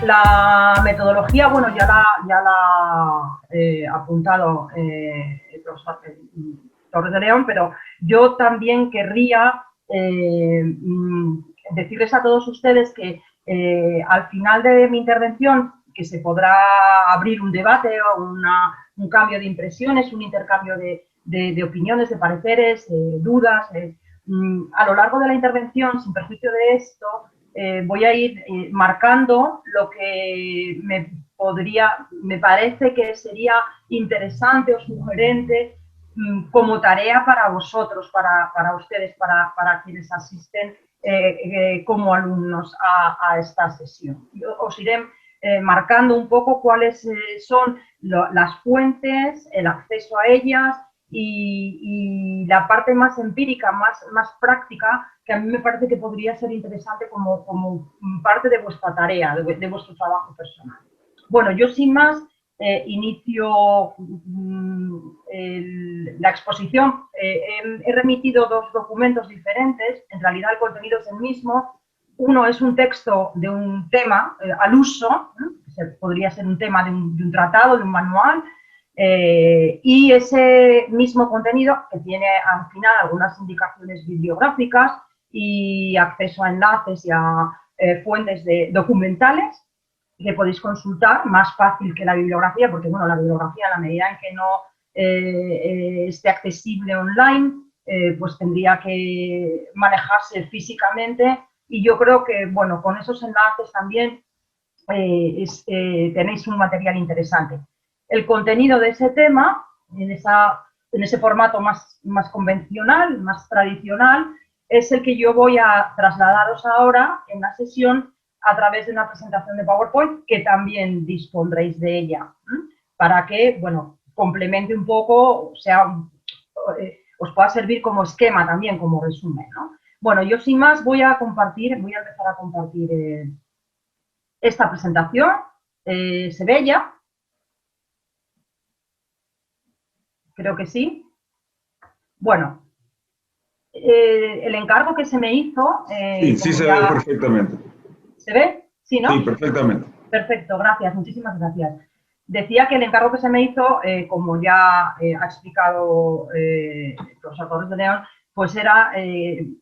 La metodología, bueno, ya la ha apuntado el profesor Torres de León, pero yo también querría decirles a todos ustedes que al final de mi intervención, que se podrá abrir un debate o un cambio de impresiones, un intercambio de opiniones, de pareceres, dudas. A lo largo de la intervención, sin perjuicio de esto, voy a ir marcando lo que me parece que sería interesante o sugerente como tarea para vosotros, para ustedes, para quienes asisten como alumnos a esta sesión. Yo os iré marcando un poco cuáles son las fuentes, el acceso a ellas y la parte más empírica, más práctica, que a mí me parece que podría ser interesante como parte de vuestra tarea, de vuestro trabajo personal. Bueno, yo sin más inicio la exposición. He remitido dos documentos diferentes, en realidad el contenido es el mismo. Uno es un texto de un tema al uso, podría ser un tema de un tratado, de un manual, y ese mismo contenido, que tiene al final algunas indicaciones bibliográficas y acceso a enlaces y a fuentes documentales, que podéis consultar, más fácil que la bibliografía, porque bueno, la bibliografía, en la medida en que no esté accesible online, pues tendría que manejarse físicamente, y yo creo que, bueno, con esos enlaces también tenéis un material interesante. El contenido de ese tema, en ese formato más convencional, más tradicional, es el que yo voy a trasladaros ahora en la sesión a través de una presentación de PowerPoint, que también dispondréis de ella, para que, bueno, complemente un poco, o sea, os pueda servir como esquema también, como resumen, ¿no? Bueno, yo sin más voy a empezar a compartir esta presentación. ¿Se ve ya? Creo que sí. Bueno, el encargo que se me hizo... sí se ve perfectamente. ¿Se ve? Sí, ¿no? Sí, perfectamente. Perfecto, gracias, muchísimas gracias. Decía que el encargo que se me hizo, como ya ha explicado el profesor Torres de León, pues era el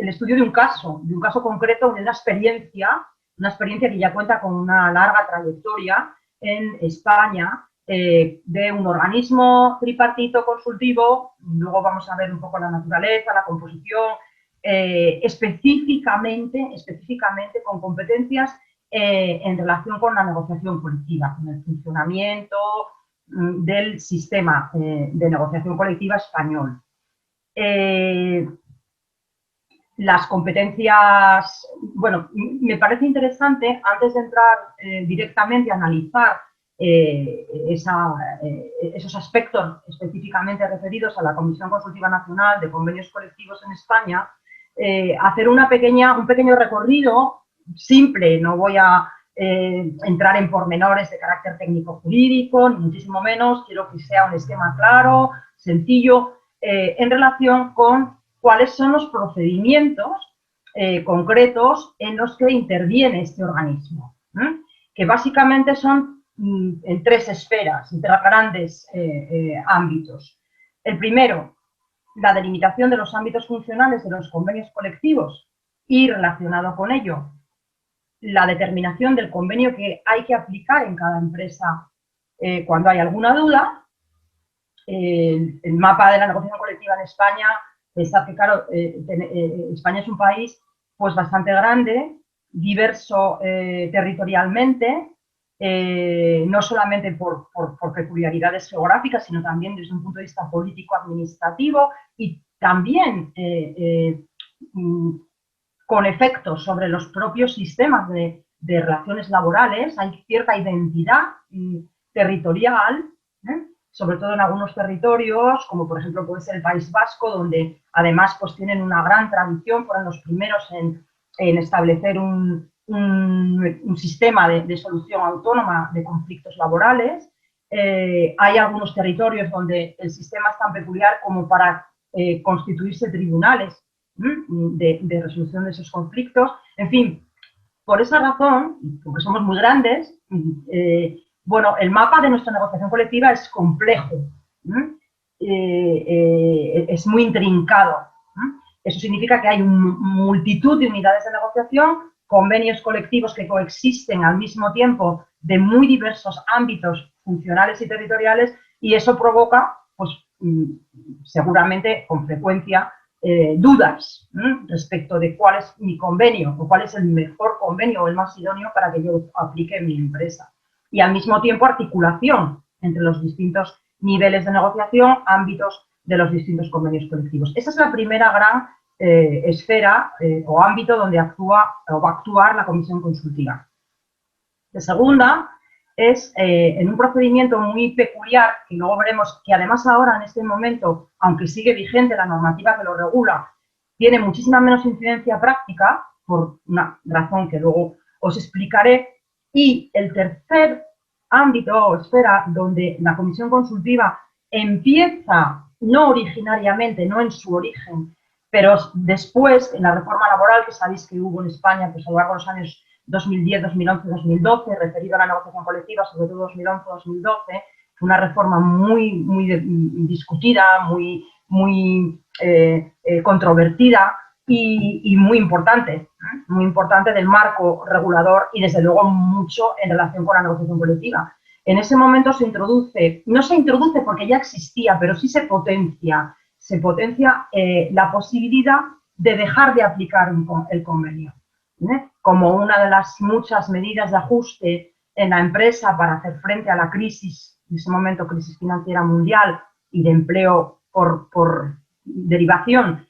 estudio de un caso concreto, de una experiencia que ya cuenta con una larga trayectoria en España, de un organismo tripartito consultivo. Luego vamos a ver un poco la naturaleza, la composición, específicamente con competencias en relación con la negociación colectiva, con el funcionamiento del sistema de negociación colectiva español. Las competencias, bueno, me parece interesante, antes de entrar directamente a analizar esos aspectos específicamente referidos a la Comisión Consultiva Nacional de Convenios Colectivos en España, hacer un pequeño recorrido simple. No voy a entrar en pormenores de carácter técnico-jurídico, ni muchísimo menos. Quiero que sea un esquema claro, sencillo, en relación con cuáles son los procedimientos concretos en los que interviene este organismo, que básicamente son en tres esferas, en tres grandes ámbitos. El primero, la delimitación de los ámbitos funcionales de los convenios colectivos y, relacionado con ello, la determinación del convenio que hay que aplicar en cada empresa cuando hay alguna duda. El mapa de la negociación colectiva en España está que, claro, España es un país pues bastante grande, diverso territorialmente, no solamente por peculiaridades geográficas, sino también desde un punto de vista político-administrativo, y también con efectos sobre los propios sistemas de relaciones laborales. Hay cierta identidad territorial, sobre todo en algunos territorios, como por ejemplo puede ser el País Vasco, donde además pues tienen una gran tradición, fueron los primeros en establecer un sistema de solución autónoma de conflictos laborales. Hay algunos territorios donde el sistema es tan peculiar como para constituirse tribunales de resolución de esos conflictos. En fin, por esa razón, porque somos muy grandes, bueno, el mapa de nuestra negociación colectiva es complejo, es muy intrincado. Eso significa que hay multitud de unidades de negociación, convenios colectivos que coexisten al mismo tiempo de muy diversos ámbitos funcionales y territoriales, y eso provoca, pues, seguramente con frecuencia, dudas respecto de cuál es mi convenio o cuál es el mejor convenio o el más idóneo para que yo aplique en mi empresa. Y al mismo tiempo articulación entre los distintos niveles de negociación, ámbitos de los distintos convenios colectivos. Esa es la primera gran esfera o ámbito donde actúa o va a actuar la comisión consultiva. La segunda es en un procedimiento muy peculiar, que luego veremos que además ahora en este momento, aunque sigue vigente la normativa que lo regula, tiene muchísima menos incidencia práctica, por una razón que luego os explicaré. Y el tercer ámbito o esfera donde la comisión consultiva empieza, no originariamente, no en su origen, pero después, en la reforma laboral que sabéis que hubo en España pues, a lo largo de los años 2010, 2011, 2012, referido a la negociación colectiva, sobre todo 2011, 2012, fue una reforma muy discutida, muy controvertida y muy importante del marco regulador y, desde luego, mucho en relación con la negociación colectiva. En ese momento se introduce, no se introduce porque ya existía, pero sí se potencia la posibilidad de dejar de aplicar el convenio, como una de las muchas medidas de ajuste en la empresa para hacer frente a la crisis, en ese momento crisis financiera mundial y de empleo por derivación,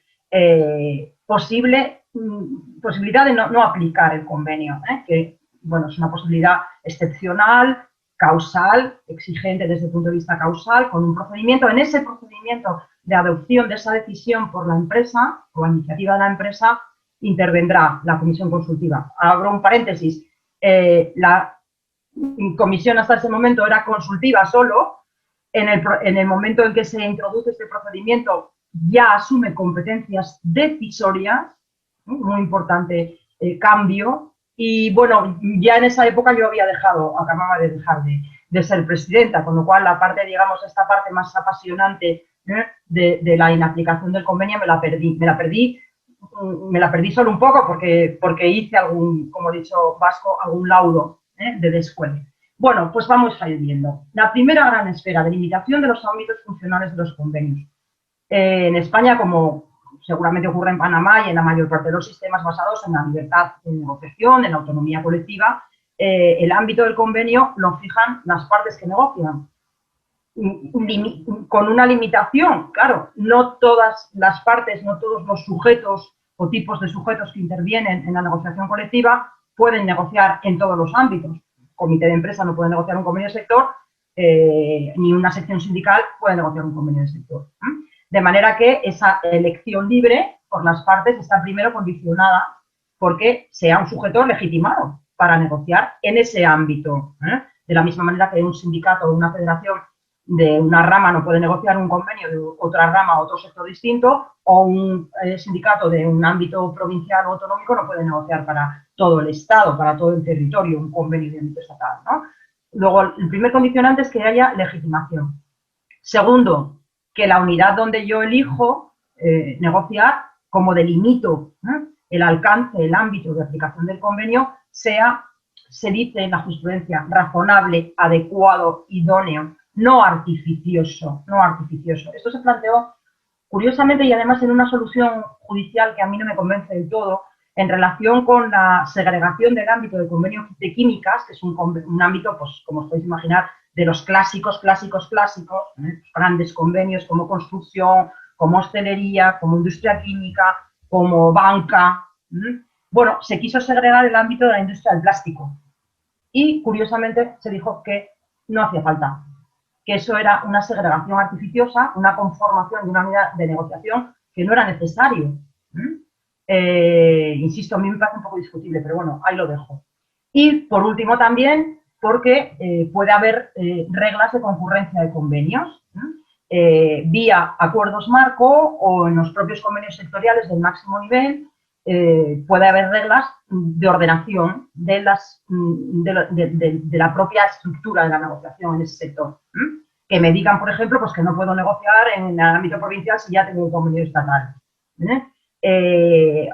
posibilidad de no aplicar el convenio, que bueno, es una posibilidad excepcional, causal, exigente desde el punto de vista causal, con un procedimiento. En ese procedimiento de adopción de esa decisión por la empresa, o la iniciativa de la empresa, intervendrá la comisión consultiva. Abro un paréntesis. La comisión hasta ese momento era consultiva solo. En el momento en que se introduce este procedimiento, ya asume competencias decisorias, muy importante cambio. Y bueno, ya en esa época yo acababa de dejar de ser presidenta, con lo cual la parte, digamos, esta parte más apasionante de la inaplicación del convenio me la perdí solo un poco porque hice como he dicho Vasco, algún laudo de descuento. Bueno, pues vamos a ir viendo. La primera gran esfera de limitación de los ámbitos funcionales de los convenios. En España, como seguramente ocurre en Panamá y en la mayor parte de los sistemas basados en la libertad de negociación, en la autonomía colectiva, el ámbito del convenio lo fijan las partes que negocian. Con una limitación, claro, no todas las partes, no todos los sujetos o tipos de sujetos que intervienen en la negociación colectiva pueden negociar en todos los ámbitos. El comité de empresa no puede negociar un convenio de sector, ni una sección sindical puede negociar un convenio de sector. De manera que esa elección libre por las partes está primero condicionada porque sea un sujeto legitimado para negociar en ese ámbito. De la misma manera que un sindicato o una federación de una rama no puede negociar un convenio de otra rama o otro sector distinto, o un sindicato de un ámbito provincial o autonómico no puede negociar para todo el Estado, para todo el territorio, un convenio de ámbito estatal, ¿no? Luego, el primer condicionante es que haya legitimación. Segundo, que la unidad donde yo elijo negociar, como delimito el alcance, el ámbito de aplicación del convenio, sea, se dice en la jurisprudencia, razonable, adecuado, idóneo, no artificioso, no artificioso. Esto se planteó curiosamente y además en una solución judicial que a mí no me convence del todo, en relación con la segregación del ámbito de convenio de químicas, que es un ámbito, pues como os podéis imaginar, de los clásicos, grandes convenios como construcción, como hostelería, como industria química, como banca. Bueno, se quiso segregar el ámbito de la industria del plástico y, curiosamente, se dijo que no hacía falta, que eso era una segregación artificiosa, una conformación de una unidad de negociación que no era necesario. Insisto, a mí me parece un poco discutible, pero bueno, ahí lo dejo. Y, por último, también porque puede haber reglas de concurrencia de convenios, vía acuerdos marco o en los propios convenios sectoriales del máximo nivel, puede haber reglas de ordenación de la propia estructura de la negociación en ese sector. Que me digan, por ejemplo, pues que no puedo negociar en el ámbito provincial si ya tengo un convenio estatal.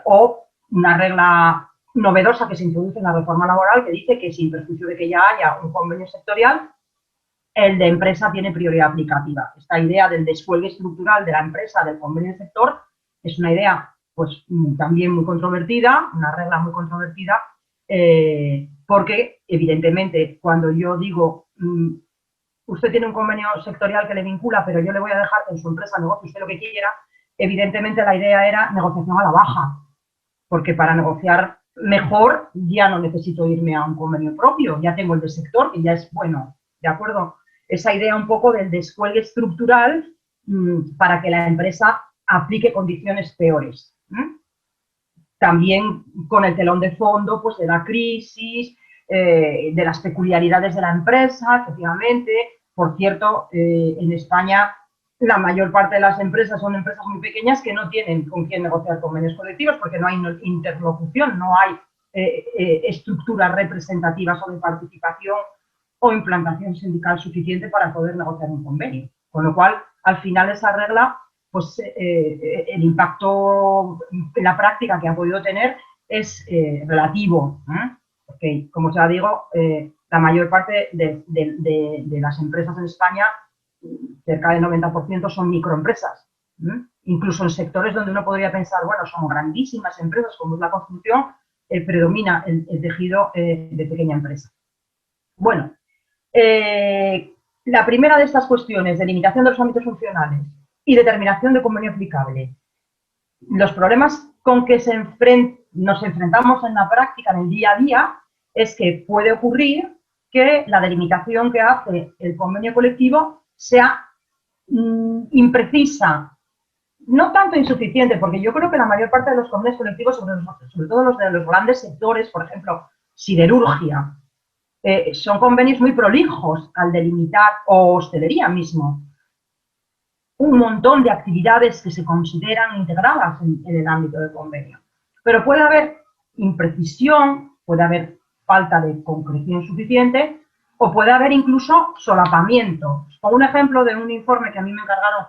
O una regla novedosa que se introduce en la reforma laboral que dice que sin perjuicio de que ya haya un convenio sectorial, el de empresa tiene prioridad aplicativa. Esta idea del descuelgue estructural de la empresa del convenio del sector es una idea pues también muy controvertida, una regla muy controvertida, porque evidentemente cuando yo digo usted tiene un convenio sectorial que le vincula, pero yo le voy a dejar que en su empresa negocie usted lo que quiera, evidentemente la idea era negociación a la baja, porque para negociar mejor ya no necesito irme a un convenio propio, ya tengo el de sector que ya es bueno, ¿de acuerdo? Esa idea un poco del descuelgue estructural para que la empresa aplique condiciones peores. También con el telón de fondo pues, de la crisis, de las peculiaridades de la empresa, efectivamente. Por cierto, en España la mayor parte de las empresas son empresas muy pequeñas que no tienen con quién negociar convenios colectivos porque no hay interlocución, no hay estructuras representativas o de participación o implantación sindical suficiente para poder negociar un convenio. Con lo cual, al final esa regla, pues el impacto en la práctica que ha podido tener es relativo, porque, como ya digo, la mayor parte de las empresas en España, cerca del 90% son microempresas, incluso en sectores donde uno podría pensar, bueno, son grandísimas empresas como es la construcción, predomina el tejido de pequeña empresa. Bueno, la primera de estas cuestiones de limitación de los ámbitos funcionales y determinación de convenio aplicable. Los problemas con que nos enfrentamos en la práctica, en el día a día, es que puede ocurrir que la delimitación que hace el convenio colectivo sea imprecisa, no tanto insuficiente, porque yo creo que la mayor parte de los convenios colectivos, sobre todo los de los grandes sectores, por ejemplo, siderurgia, son convenios muy prolijos al delimitar, o hostelería mismo, un montón de actividades que se consideran integradas en el ámbito del convenio. Pero puede haber imprecisión, puede haber falta de concreción suficiente o puede haber incluso solapamiento. Os pongo un ejemplo de un informe que a mí me encargaron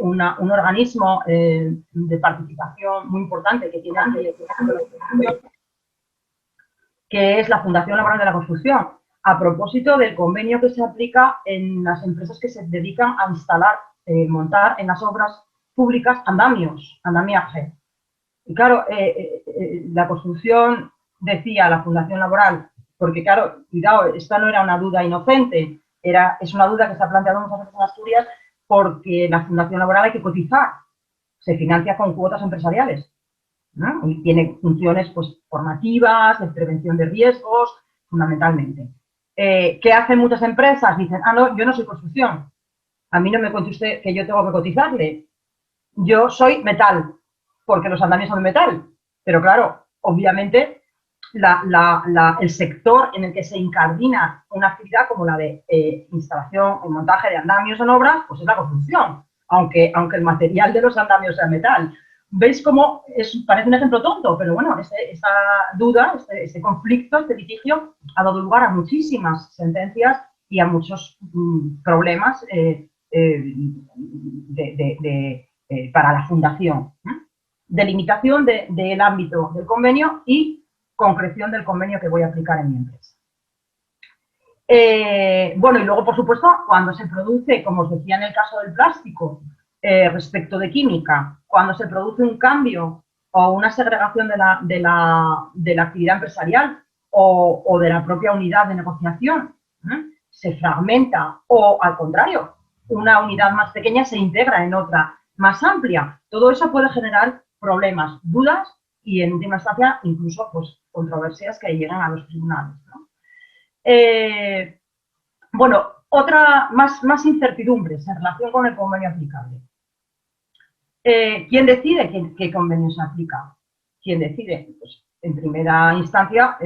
un organismo de participación muy importante que tiene que es la Fundación Laboral de la Construcción, a propósito del convenio que se aplica en las empresas que se dedican a instalar, montar en las obras públicas andamiaje. Y claro, la construcción, decía la Fundación Laboral, porque claro, cuidado, esta no era una duda inocente, es una duda que se ha planteado muchas veces en Asturias porque la Fundación Laboral hay que cotizar, se financia con cuotas empresariales, ¿no? Y tiene funciones pues, formativas, de prevención de riesgos, fundamentalmente. ¿Qué hacen muchas empresas? Dicen, no, yo no soy construcción, a mí no me cuente usted que yo tengo que cotizarle, yo soy metal, porque los andamios son de metal, pero claro, obviamente el sector en el que se incardina una actividad como la de instalación o montaje de andamios en obras, pues es la construcción, aunque el material de los andamios sea metal. ¿Veis cómo parece un ejemplo tonto? Pero bueno, esa duda, este conflicto, este litigio ha dado lugar a muchísimas sentencias y a muchos problemas para la fundación. Delimitación del ámbito del convenio y concreción del convenio que voy a aplicar en mi empresa. Bueno, y luego, por supuesto, cuando se produce, como os decía en el caso del plástico, respecto de química, cuando se produce un cambio o una segregación de la actividad empresarial o de la propia unidad de negociación, se fragmenta o, al contrario, una unidad más pequeña se integra en otra más amplia. Todo eso puede generar problemas, dudas y, en última instancia, incluso pues, controversias que llegan a los tribunales, ¿no? Bueno, otra más incertidumbres en relación con el convenio aplicable. ¿Quién decide qué convenio se aplica? ¿Quién decide? Pues, en primera instancia,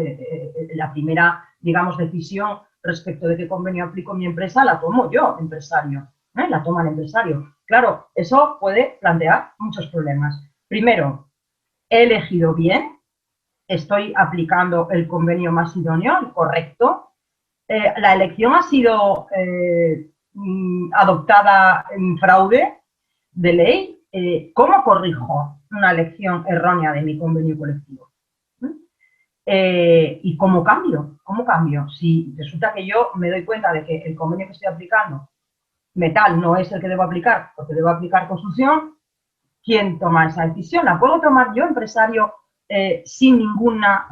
la primera, digamos, decisión respecto de qué convenio aplico en mi empresa la tomo yo, empresario, la toma el empresario. Claro, eso puede plantear muchos problemas. Primero, he elegido bien, estoy aplicando el convenio más idóneo, el correcto. La elección ha sido adoptada en fraude de ley. ¿Cómo corrijo una elección errónea de mi convenio colectivo? ¿Y cómo cambio? ¿Cómo cambio? Si resulta que yo me doy cuenta de que el convenio que estoy aplicando, metal, no es el que debo aplicar, porque debo aplicar construcción, ¿quién toma esa decisión? ¿La puedo tomar yo, empresario, sin ninguna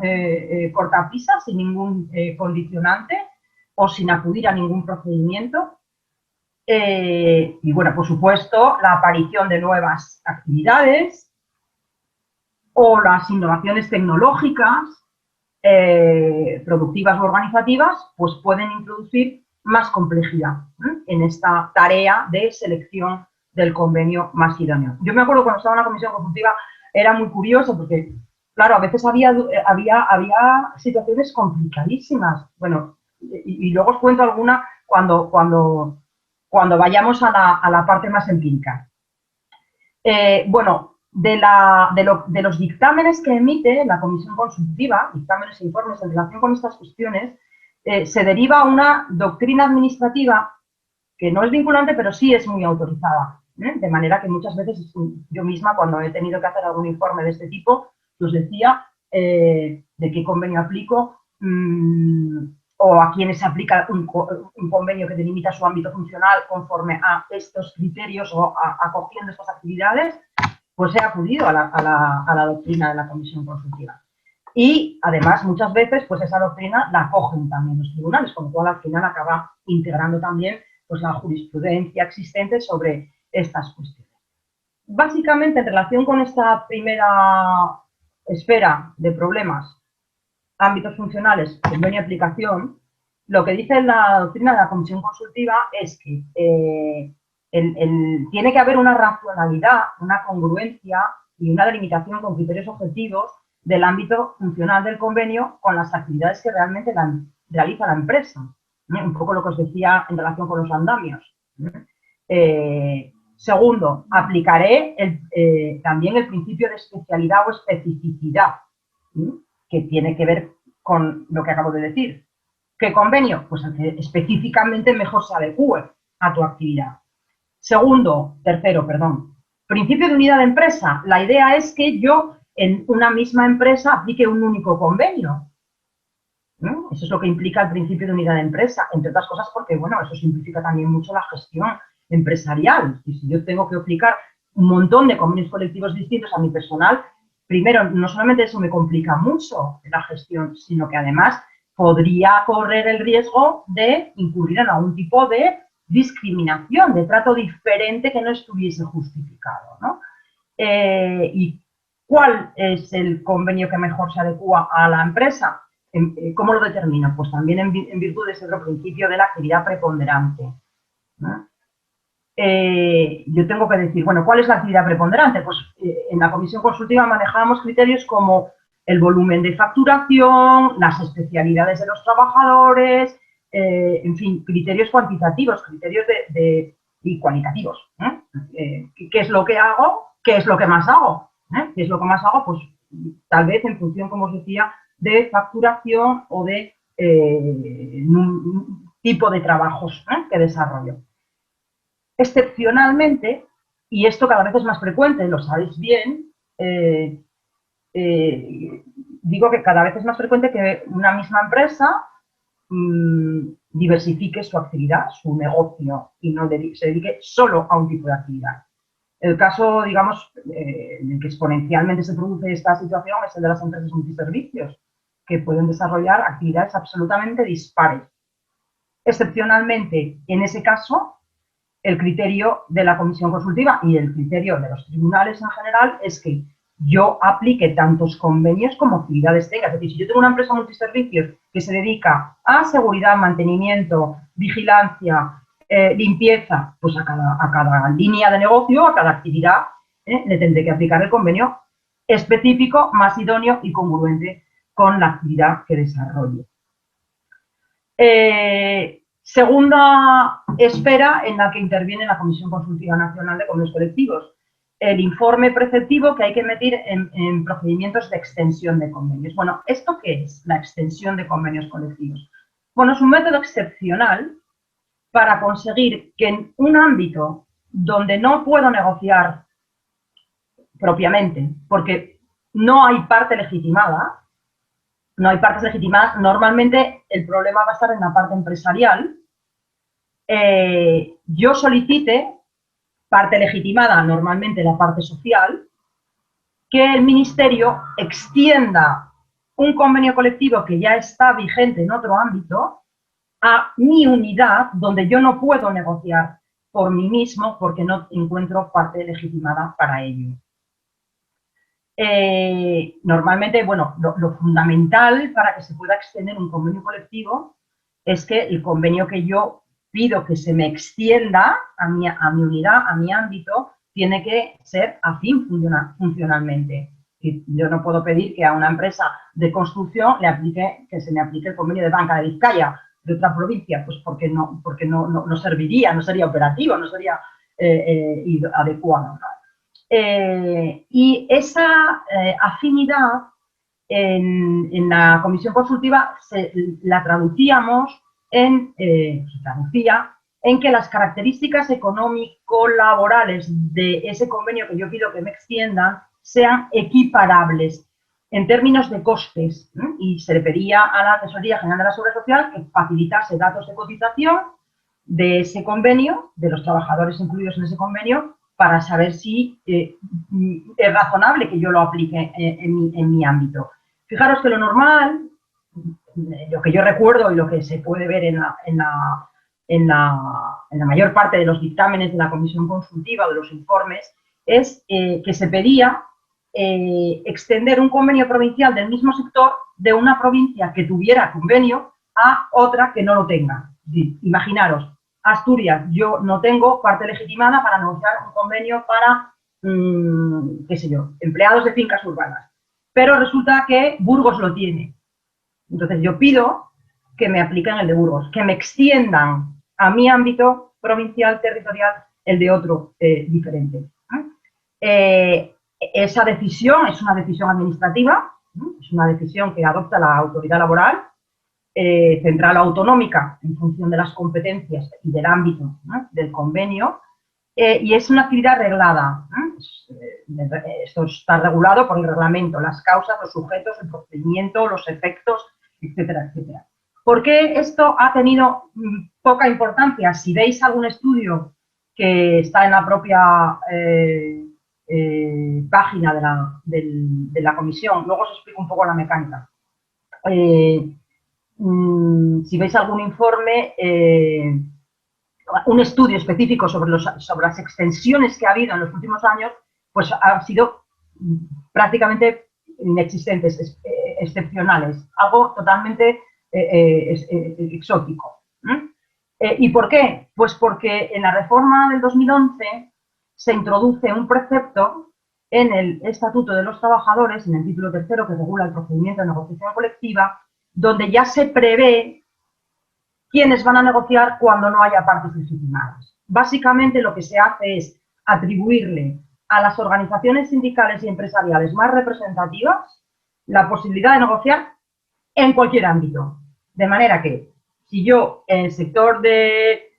cortapisa, sin ningún condicionante o sin acudir a ningún procedimiento? Y bueno, por supuesto, la aparición de nuevas actividades o las innovaciones tecnológicas, productivas o organizativas, pues pueden introducir más complejidad en esta tarea de selección del convenio más idóneo. Yo me acuerdo cuando estaba en la comisión consultiva, era muy curioso porque, claro, a veces había situaciones complicadísimas. Bueno, y luego os cuento alguna cuando vayamos a la parte más empírica. Bueno, de los dictámenes que emite la comisión consultiva, dictámenes e informes en relación con estas cuestiones, se deriva una doctrina administrativa que no es vinculante, pero sí es muy autorizada. De manera que muchas veces yo misma, cuando he tenido que hacer algún informe de este tipo, os decía de qué convenio aplico o a quienes se aplica un convenio que delimita su ámbito funcional conforme a estos criterios o acogiendo estas actividades, pues he acudido a la doctrina de la comisión consultiva. Y, además, muchas veces, pues esa doctrina la acogen también los tribunales, con lo cual, al final, acaba integrando también pues, la jurisprudencia existente sobre estas cuestiones. Básicamente, en relación con esta primera esfera de problemas, ámbitos funcionales, convenio y aplicación, lo que dice la doctrina de la comisión consultiva es que tiene que haber una racionalidad, una congruencia y una delimitación con criterios objetivos del ámbito funcional del convenio con las actividades que realmente realiza la empresa. Un poco lo que os decía en relación con los andamios. Segundo, aplicaré también el principio de especialidad o especificidad, que tiene que ver con lo que acabo de decir. ¿Qué convenio? Pues el que específicamente mejor se adecue a tu actividad. Tercero, principio de unidad de empresa. La idea es que yo en una misma empresa aplique un único convenio. Eso es lo que implica el principio de unidad de empresa, entre otras cosas porque, bueno, eso simplifica también mucho la gestión empresarial. Y si yo tengo que aplicar un montón de convenios colectivos distintos a mi personal, primero, no solamente eso me complica mucho la gestión, sino que además podría correr el riesgo de incurrir en algún tipo de discriminación, de trato diferente que no estuviese justificado, ¿no? ¿Y cuál es el convenio que mejor se adecua a la empresa? ¿Cómo lo determino? Pues también en virtud de ese otro principio de la actividad preponderante, ¿no? Yo tengo que decir, bueno, ¿cuál es la actividad preponderante? Pues en la comisión consultiva manejábamos criterios como el volumen de facturación, las especialidades de los trabajadores, en fin, criterios cuantitativos, criterios y cualitativos. ¿Qué es lo que hago? ¿Qué es lo que más hago? ¿Qué es lo que más hago? Pues tal vez en función, como os decía, de facturación o de tipo de trabajos que desarrollo. Excepcionalmente, y esto cada vez es más frecuente, lo sabéis bien, digo que cada vez es más frecuente que una misma empresa diversifique su actividad, su negocio, y no se dedique solo a un tipo de actividad. El caso, digamos, en el que exponencialmente se produce esta situación es el de las empresas multiservicios, que pueden desarrollar actividades absolutamente dispares. Excepcionalmente, en ese caso, el criterio de la comisión consultiva y el criterio de los tribunales en general es que yo aplique tantos convenios como actividades tenga. Es decir, si yo tengo una empresa multiservicios que se dedica a seguridad, mantenimiento, vigilancia, limpieza, pues a cada línea de negocio, a cada actividad, le tendré que aplicar el convenio específico, más idóneo y congruente con la actividad que desarrolle. Segunda esfera en la que interviene la Comisión Consultiva Nacional de Convenios Colectivos. el informe preceptivo que hay que emitir en procedimientos de extensión de convenios. Bueno, ¿esto qué es la extensión de convenios colectivos? Bueno, es un método excepcional para conseguir que en un ámbito donde no puedo negociar propiamente, porque no hay parte legitimada, no hay partes legitimadas, normalmente el problema va a estar en la parte empresarial, yo solicite parte legitimada, normalmente la parte social, que el Ministerio extienda un convenio colectivo que ya está vigente en otro ámbito a mi unidad, donde yo no puedo negociar por mí mismo porque no encuentro parte legitimada para ello. Normalmente, bueno, lo fundamental para que se pueda extender un convenio colectivo es que el convenio que yo pido que se me extienda a mi unidad, a mi ámbito, tiene que ser afín funcionalmente. Yo no puedo pedir que a una empresa de construcción que se me aplique el convenio de Banca de Vizcaya de otra provincia, pues porque no serviría, no sería operativo, no sería adecuado, ¿no? Y esa afinidad en la comisión consultiva la traducíamos se traducía en que las características económico-laborales de ese convenio que yo pido que me extiendan sean equiparables en términos de costes, ¿eh? Y se le pedía a la Tesorería General de la Seguridad Social que facilitase datos de cotización de ese convenio, de los trabajadores incluidos en ese convenio, para saber si es razonable que yo lo aplique en mi ámbito. Fijaros que lo normal, lo que yo recuerdo y lo que se puede ver en la mayor parte de los dictámenes de la comisión consultiva, de los informes, es que se pedía extender un convenio provincial del mismo sector de una provincia que tuviera convenio a otra que no lo tenga. Imaginaros, Asturias, yo no tengo parte legitimada para negociar un convenio para, qué sé yo, empleados de fincas urbanas, pero resulta que Burgos lo tiene. Entonces yo pido que me apliquen el de Burgos, que me extiendan a mi ámbito provincial, territorial, el de otro diferente. Esa decisión es una decisión administrativa, es una decisión que adopta la autoridad laboral, central o autonómica en función de las competencias y del ámbito, ¿no?, del convenio, y es una actividad reglada. Esto está regulado por el reglamento, las causas, los sujetos, el procedimiento, los efectos, etcétera, etcétera. ¿Por qué esto ha tenido poca importancia? Si veis algún estudio que está en la propia página de la comisión, luego os explico un poco la mecánica. Si veis algún informe, un estudio específico sobre las extensiones que ha habido en los últimos años, pues han sido prácticamente inexistentes, excepcionales, algo totalmente exótico. ¿Y por qué? Pues porque en la reforma del 2011 se introduce un precepto en el Estatuto de los Trabajadores, en el título tercero que regula el procedimiento de negociación colectiva, donde ya se prevé quiénes van a negociar cuando no haya partes legitimadas. Básicamente lo que se hace es atribuirle a las organizaciones sindicales y empresariales más representativas la posibilidad de negociar en cualquier ámbito. De manera que si yo en el sector de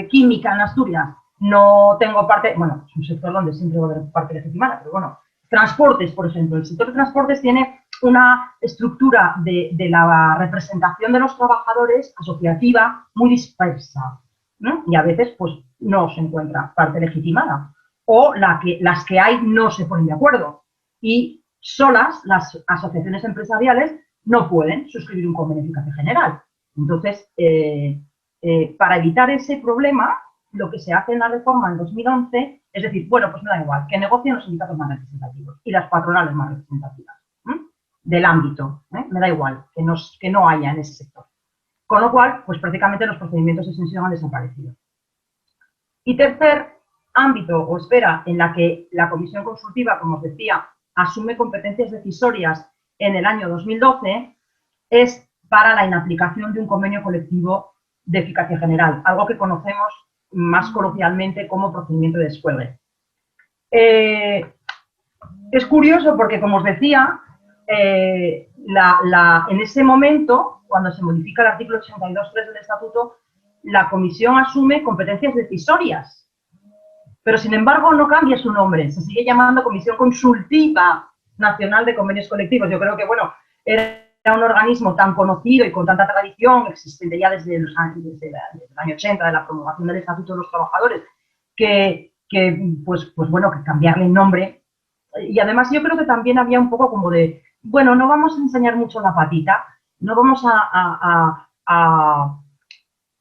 química en Asturias no tengo parte, bueno, es un sector donde siempre va a haber parte legitimada, pero bueno, transportes, por ejemplo, el sector de transportes tiene una estructura de la representación de los trabajadores asociativa muy dispersa, ¿no? Y a veces pues no se encuentra parte legitimada o las que hay no se ponen de acuerdo y solas las asociaciones empresariales no pueden suscribir un convenio de eficacia general. Entonces, para evitar ese problema, lo que se hace en la reforma en 2011 es decir, bueno, pues me da igual, que negocien los sindicatos más representativos y las patronales más representativas del ámbito, me da igual, que no haya en ese sector. Con lo cual, pues prácticamente los procedimientos de extensión han desaparecido. Y tercer ámbito o esfera en la que la comisión consultiva, como os decía, asume competencias decisorias en el año 2012, es para la inaplicación de un convenio colectivo de eficacia general, algo que conocemos más coloquialmente como procedimiento de descuelgue. Es curioso porque, como os decía, en ese momento, cuando se modifica el artículo 82.3 del Estatuto, la Comisión asume competencias decisorias, pero sin embargo no cambia su nombre, se sigue llamando Comisión Consultiva Nacional de Convenios Colectivos. Yo creo que, bueno, era un organismo tan conocido y con tanta tradición, existente ya desde el año 80, de la promulgación del Estatuto de los Trabajadores, que bueno, que cambiarle el nombre. Y además yo creo que también había un poco como de, bueno, no vamos a enseñar mucho la patita, no vamos a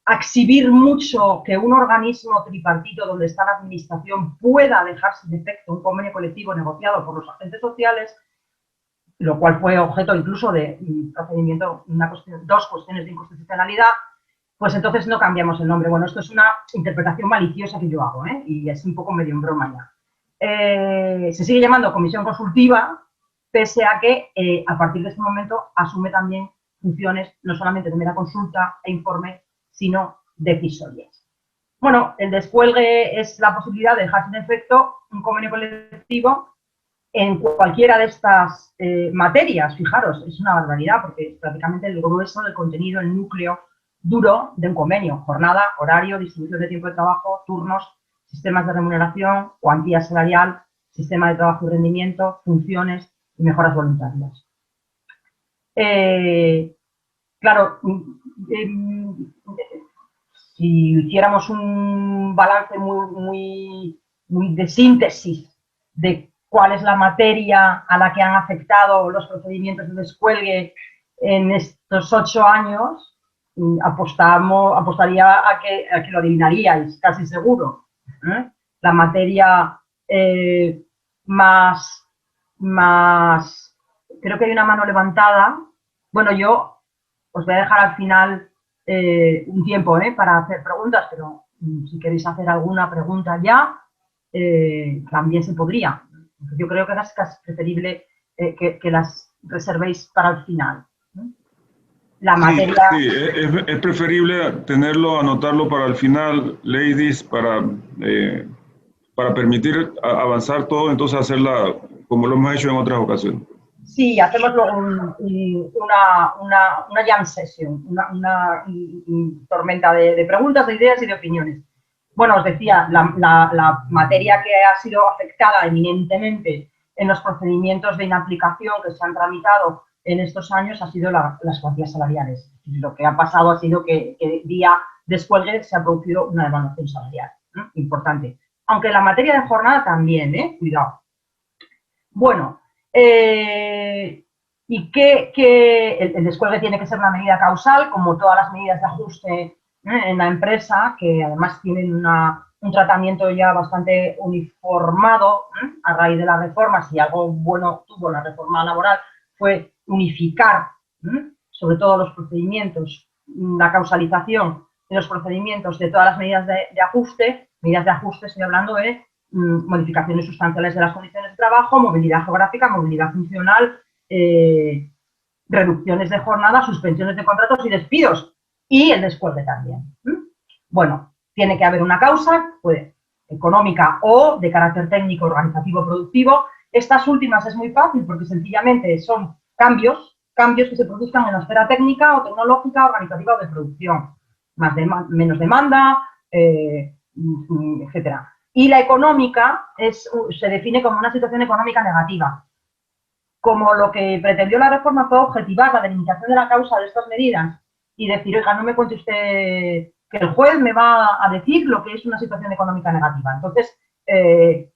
exhibir mucho que un organismo tripartito donde está la administración pueda dejar sin efecto un convenio colectivo negociado por los agentes sociales, lo cual fue objeto incluso de procedimiento, dos cuestiones de inconstitucionalidad. Pues entonces no cambiamos el nombre. Bueno, esto es una interpretación maliciosa que yo hago, y es un poco medio en broma ya. Se sigue llamando Comisión Consultiva, pese a que a partir de este momento asume también funciones no solamente de mera consulta e informe, sino decisorias. Bueno, el descuelgue es la posibilidad de dejar sin efecto un convenio colectivo en cualquiera de estas materias. Fijaros, es una barbaridad porque es prácticamente el grueso del contenido, el núcleo duro de un convenio: jornada, horario, distribución de tiempo de trabajo, turnos, sistemas de remuneración, cuantía salarial, sistema de trabajo y rendimiento, funciones y mejoras voluntarias. Claro, si hiciéramos un balance muy de síntesis de cuál es la materia a la que han afectado los procedimientos de descuelgue en estos 8 años, apostaría a que lo adivinaríais, casi seguro. La materia más, creo que hay una mano levantada. Bueno, yo os voy a dejar al final un tiempo para hacer preguntas, pero si queréis hacer alguna pregunta ya, también se podría. Yo creo que es casi preferible que las reservéis para el final. La materia... Sí, es preferible tenerlo, anotarlo para el final, ladies, para permitir avanzar todo, entonces hacerla como lo hemos hecho en otras ocasiones. Sí, hacemos luego una jam session, una tormenta de preguntas, de ideas y de opiniones. Bueno, os decía, la materia que ha sido afectada eminentemente en los procedimientos de inaplicación que se han tramitado en estos años ha sido las cuantías salariales. Lo que ha pasado ha sido que día descuelgue se ha producido una devaluación salarial, importante. Aunque la materia de jornada también, cuidado. Bueno, y que el descuelgue tiene que ser una medida causal, como todas las medidas de ajuste en la empresa, que además tienen un tratamiento ya bastante uniformado a raíz de las reformas. Y algo bueno tuvo la reforma laboral fue unificar sobre todo los procedimientos, la causalización de los procedimientos de todas las medidas de ajuste. Medidas de ajuste, estoy hablando de modificaciones sustanciales de las condiciones de trabajo, movilidad geográfica, movilidad funcional, reducciones de jornada, suspensiones de contratos y despidos, y el descuelgue también. Bueno, tiene que haber una causa, pues, económica o de carácter técnico, organizativo, productivo. Estas últimas es muy fácil porque sencillamente son cambios que se produzcan en la esfera técnica o tecnológica, organizativa o de producción. Menos demanda, etcétera. Y la económica se define como una situación económica negativa. Como lo que pretendió la reforma fue objetivar la delimitación de la causa de estas medidas y decir, oiga, no me cuente usted que el juez me va a decir lo que es una situación económica negativa. Entonces, el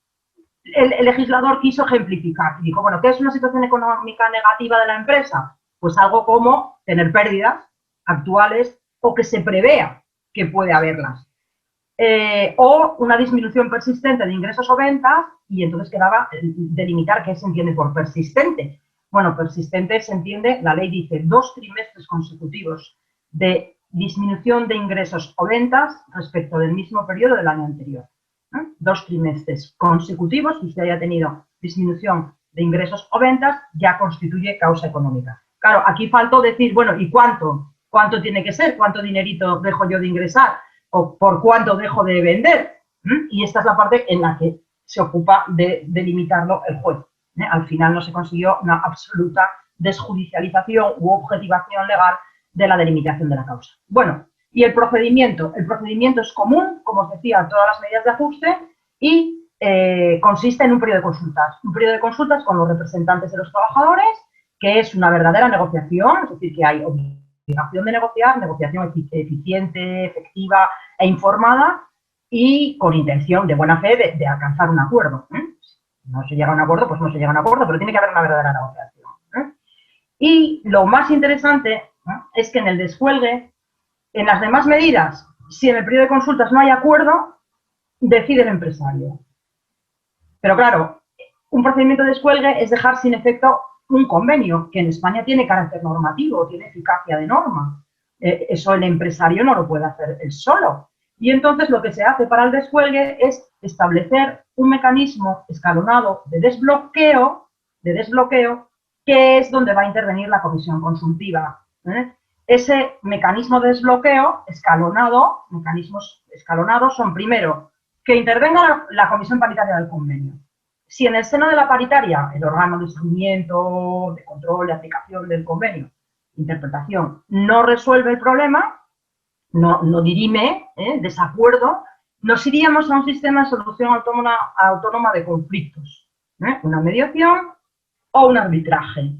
legislador quiso ejemplificar y dijo, bueno, ¿qué es una situación económica negativa de la empresa? Pues algo como tener pérdidas actuales o que se prevea que puede haberlas. O una disminución persistente de ingresos o ventas, y entonces quedaba delimitar qué se entiende por persistente. Bueno, persistente se entiende, la ley dice, 2 trimestres consecutivos de disminución de ingresos o ventas respecto del mismo periodo del año anterior. 2 trimestres consecutivos que usted haya tenido disminución de ingresos o ventas ya constituye causa económica. Claro, aquí faltó decir, bueno, ¿y cuánto? ¿Cuánto tiene que ser? ¿Cuánto dinerito dejo yo de ingresar? ¿O por cuánto dejo de vender? Y esta es la parte en la que se ocupa de delimitarlo el juez. Al final no se consiguió una absoluta desjudicialización u objetivación legal de la delimitación de la causa. Bueno, y el procedimiento es común, como os decía, a todas las medidas de ajuste y consiste en un periodo de consultas con los representantes de los trabajadores, que es una verdadera negociación, es decir, que hay obligación de negociar, negociación eficiente, efectiva e informada y con intención de buena fe de alcanzar un acuerdo. No se llega a un acuerdo, pues no se llega a un acuerdo, pero tiene que haber una verdadera negociación. Y lo más interesante es que en el descuelgue, en las demás medidas, si en el periodo de consultas no hay acuerdo, decide el empresario. Pero claro, un procedimiento de descuelgue es dejar sin efecto un convenio, que en España tiene carácter normativo, tiene eficacia de norma. Eso el empresario no lo puede hacer él solo. Y entonces lo que se hace para el descuelgue es establecer un mecanismo escalonado de desbloqueo, que es donde va a intervenir la comisión consultiva. Ese mecanismo de desbloqueo escalonado, mecanismos escalonados son, primero, que intervenga la comisión paritaria del convenio. Si en el seno de la paritaria, el órgano de seguimiento, de control, de aplicación del convenio, interpretación, no resuelve el problema, no dirime desacuerdo, nos iríamos a un sistema de solución autónoma de conflictos, una mediación o un arbitraje.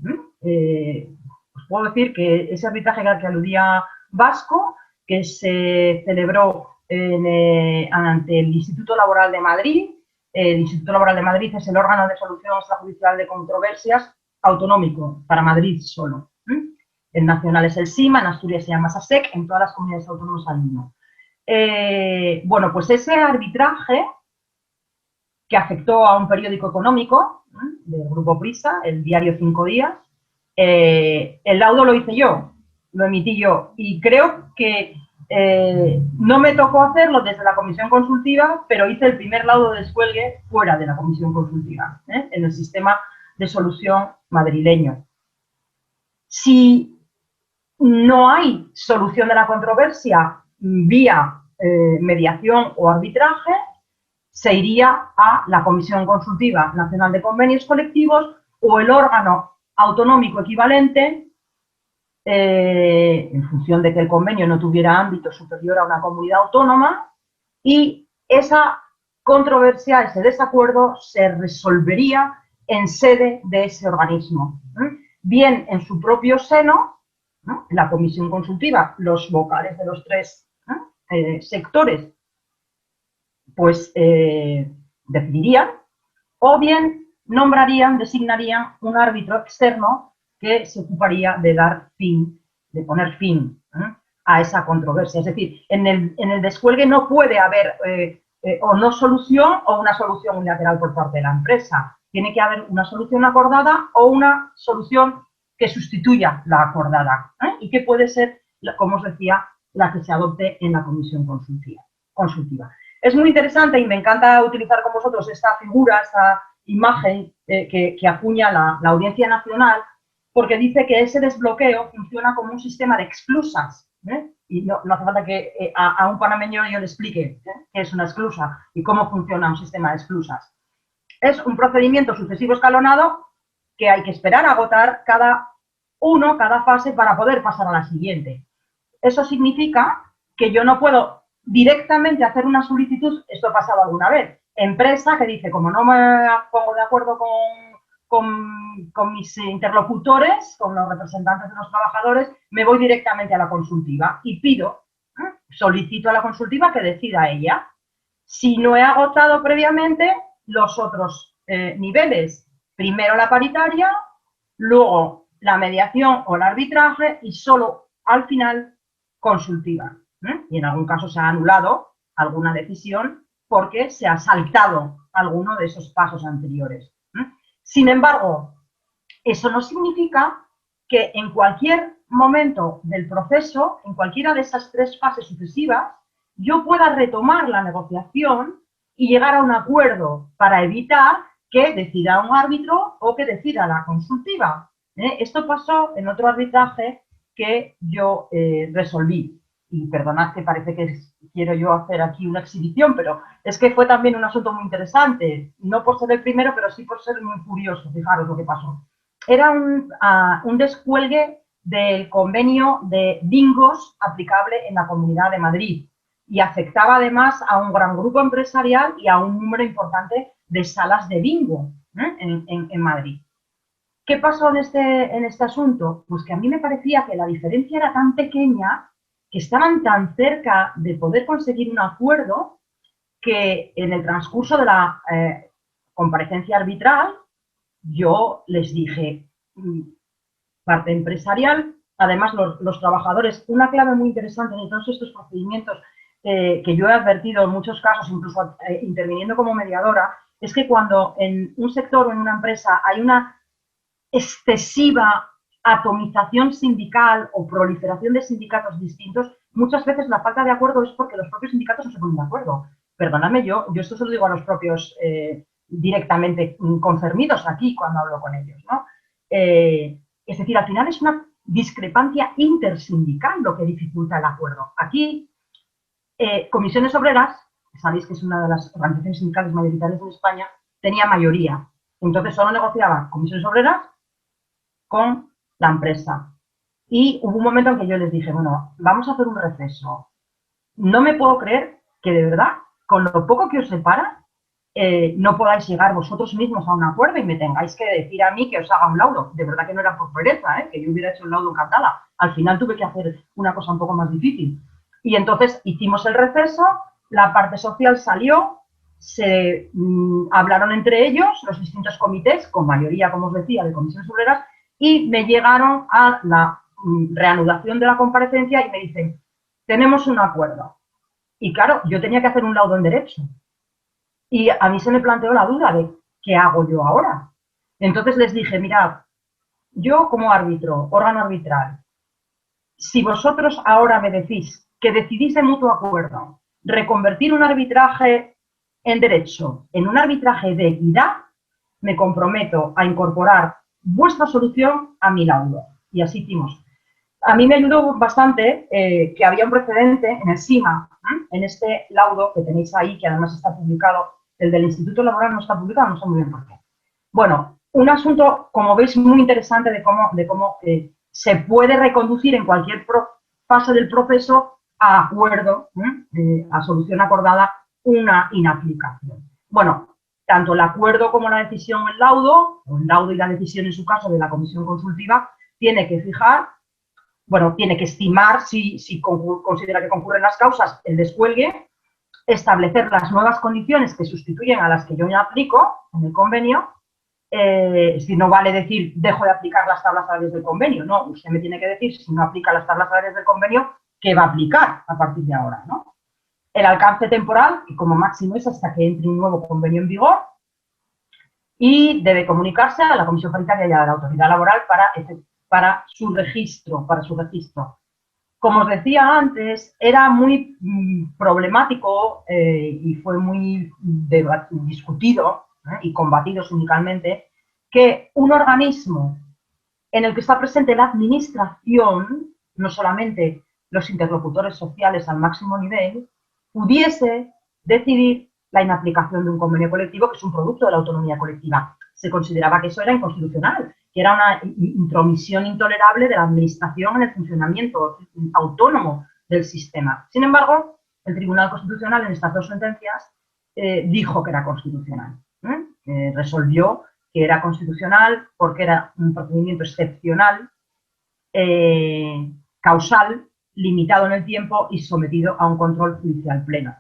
Os puedo decir que ese arbitraje al que aludía Vasco, que se celebró ante el Instituto Laboral de Madrid. El Instituto Laboral de Madrid es el órgano de solución extrajudicial de controversias autonómico, para Madrid solo. El nacional es el SIMA, en Asturias se llama SASEC, en todas las comunidades autónomas hay uno. Bueno, pues ese arbitraje que afectó a un periódico económico del Grupo Prisa, el diario 5 Días, el laudo lo hice yo, lo emití yo, y creo que no me tocó hacerlo desde la comisión consultiva, pero hice el primer laudo de descuelgue fuera de la comisión consultiva, en el sistema de solución madrileño. Si no hay solución de la controversia vía mediación o arbitraje, se iría a la Comisión Consultiva Nacional de Convenios Colectivos o el órgano autonómico equivalente, en función de que el convenio no tuviera ámbito superior a una comunidad autónoma, y esa controversia, ese desacuerdo, se resolvería en sede de ese organismo. Bien en su propio seno, la comisión consultiva, los vocales de los tres sectores, pues decidirían, o bien designarían un árbitro externo que se ocuparía de dar fin, de poner fin a esa controversia. Es decir, en el descuelgue no puede haber o no solución o una solución unilateral por parte de la empresa. Tiene que haber una solución acordada o una solución que sustituya la acordada y que puede ser, como os decía, la que se adopte en la comisión consultiva. Es muy interesante y me encanta utilizar con vosotros esta figura, esta imagen que acuña la Audiencia Nacional, porque dice que ese desbloqueo funciona como un sistema de exclusas. Y no hace falta que a un panameño yo le explique qué es una exclusa y cómo funciona un sistema de exclusas. Es un procedimiento sucesivo escalonado que hay que esperar a agotar cada fase para poder pasar a la siguiente. Eso significa que yo no puedo directamente hacer una solicitud, esto ha pasado alguna vez, empresa que dice, como no me pongo de acuerdo con mis interlocutores, con los representantes de los trabajadores, me voy directamente a la consultiva y solicito a la consultiva que decida ella. Si no he agotado previamente los otros niveles, primero la paritaria, luego la mediación o el arbitraje y solo al final consultiva. Y en algún caso se ha anulado alguna decisión porque se ha saltado alguno de esos pasos anteriores. Sin embargo, eso no significa que en cualquier momento del proceso, en cualquiera de esas tres fases sucesivas, yo pueda retomar la negociación y llegar a un acuerdo para evitar que decida un árbitro o que decida la consultiva. Esto pasó en otro arbitraje que yo resolví. y perdonad que parece que quiero yo hacer aquí una exhibición, pero es que fue también un asunto muy interesante, no por ser el primero, pero sí por ser muy curioso, fijaros lo que pasó. Era un descuelgue del convenio de bingos aplicable en la Comunidad de Madrid y afectaba además a un gran grupo empresarial y a un número importante de salas de bingo en Madrid. ¿Qué pasó en este asunto? Pues que a mí me parecía que la diferencia era tan pequeña, que estaban tan cerca de poder conseguir un acuerdo, que en el transcurso de la comparecencia arbitral yo les dije, parte empresarial, además los trabajadores, una clave muy interesante en todos estos procedimientos que yo he advertido en muchos casos, incluso interviniendo como mediadora, es que cuando en un sector o en una empresa hay una excesiva atomización sindical o proliferación de sindicatos distintos, muchas veces la falta de acuerdo es porque los propios sindicatos no se ponen de acuerdo. Perdóname, yo esto se lo digo a los propios directamente concernidos aquí cuando hablo con ellos, ¿no? Es decir, al final es una discrepancia intersindical lo que dificulta el acuerdo. Aquí, Comisiones Obreras, sabéis que es una de las organizaciones sindicales mayoritarias en España, tenía mayoría. Entonces solo negociaba Comisiones Obreras con la empresa. Y hubo un momento en que yo les dije, bueno, vamos a hacer un receso. No me puedo creer que de verdad, con lo poco que os separa, no podáis llegar vosotros mismos a un acuerdo y me tengáis que decir a mí que os haga un laudo. De verdad que no era por pereza, que yo hubiera hecho el laudo encantada. Al final tuve que hacer una cosa un poco más difícil. Y entonces hicimos el receso, la parte social salió, se hablaron entre ellos, los distintos comités, con mayoría, como os decía, de comisiones obreras, y me llegaron a la reanudación de la comparecencia y me dicen, tenemos un acuerdo. Y claro, yo tenía que hacer un laudo en derecho. Y a mí se me planteó la duda de, ¿qué hago yo ahora? Entonces les dije, mirad, yo como árbitro, órgano arbitral, si vosotros ahora me decís que decidís de mutuo acuerdo reconvertir un arbitraje en derecho en un arbitraje de equidad, me comprometo a incorporar vuestra solución a mi laudo. Y así hicimos. A mí me ayudó bastante que había un precedente en el SIMA, en este laudo que tenéis ahí, que además está publicado. El del Instituto Laboral no está publicado, no sé muy bien por qué. Bueno, un asunto, como veis, muy interesante de cómo se puede reconducir en cualquier fase del proceso a acuerdo, a solución acordada, una inaplicación. Bueno, tanto el acuerdo como la decisión o el laudo y la decisión en su caso de la comisión consultiva, tiene que fijar, bueno, tiene que estimar si considera que concurren las causas, el descuelgue, establecer las nuevas condiciones que sustituyen a las que yo ya aplico en el convenio. Es decir, no vale decir dejo de aplicar las tablas salariales del convenio, no, usted me tiene que decir si no aplica las tablas salariales del convenio, ¿qué va a aplicar a partir de ahora, ¿no? El alcance temporal, que como máximo es hasta que entre un nuevo convenio en vigor, y debe comunicarse a la Comisión Paritaria y a la Autoridad Laboral para su registro, Como os decía antes, era muy problemático y fue muy discutido y combatido sindicalmente que un organismo en el que está presente la administración, no solamente los interlocutores sociales al máximo nivel, pudiese decidir la inaplicación de un convenio colectivo que es un producto de la autonomía colectiva. Se consideraba que eso era inconstitucional, que era una intromisión intolerable de la administración en el funcionamiento autónomo del sistema. Sin embargo, el Tribunal Constitucional en estas dos sentencias dijo que era constitucional. Resolvió que era constitucional porque era un procedimiento excepcional, causal, limitado en el tiempo y sometido a un control judicial pleno.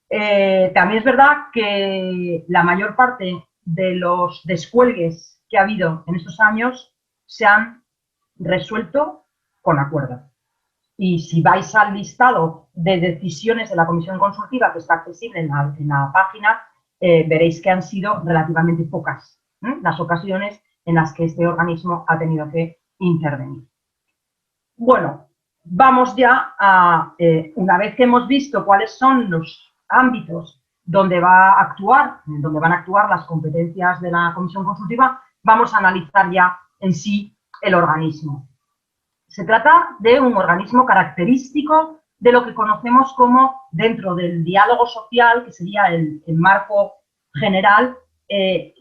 También es verdad que la mayor parte de los descuelgues que ha habido en estos años se han resuelto con acuerdo. Y si vais al listado de decisiones de la Comisión Consultiva, que está accesible en la página, veréis que han sido relativamente pocas las ocasiones en las que este organismo ha tenido que intervenir. Bueno, vamos ya a, una vez que hemos visto cuáles son los ámbitos donde van a actuar las competencias de la Comisión Consultiva, vamos a analizar ya en sí el organismo. Se trata de un organismo característico de lo que conocemos como, dentro del diálogo social, que sería el marco general,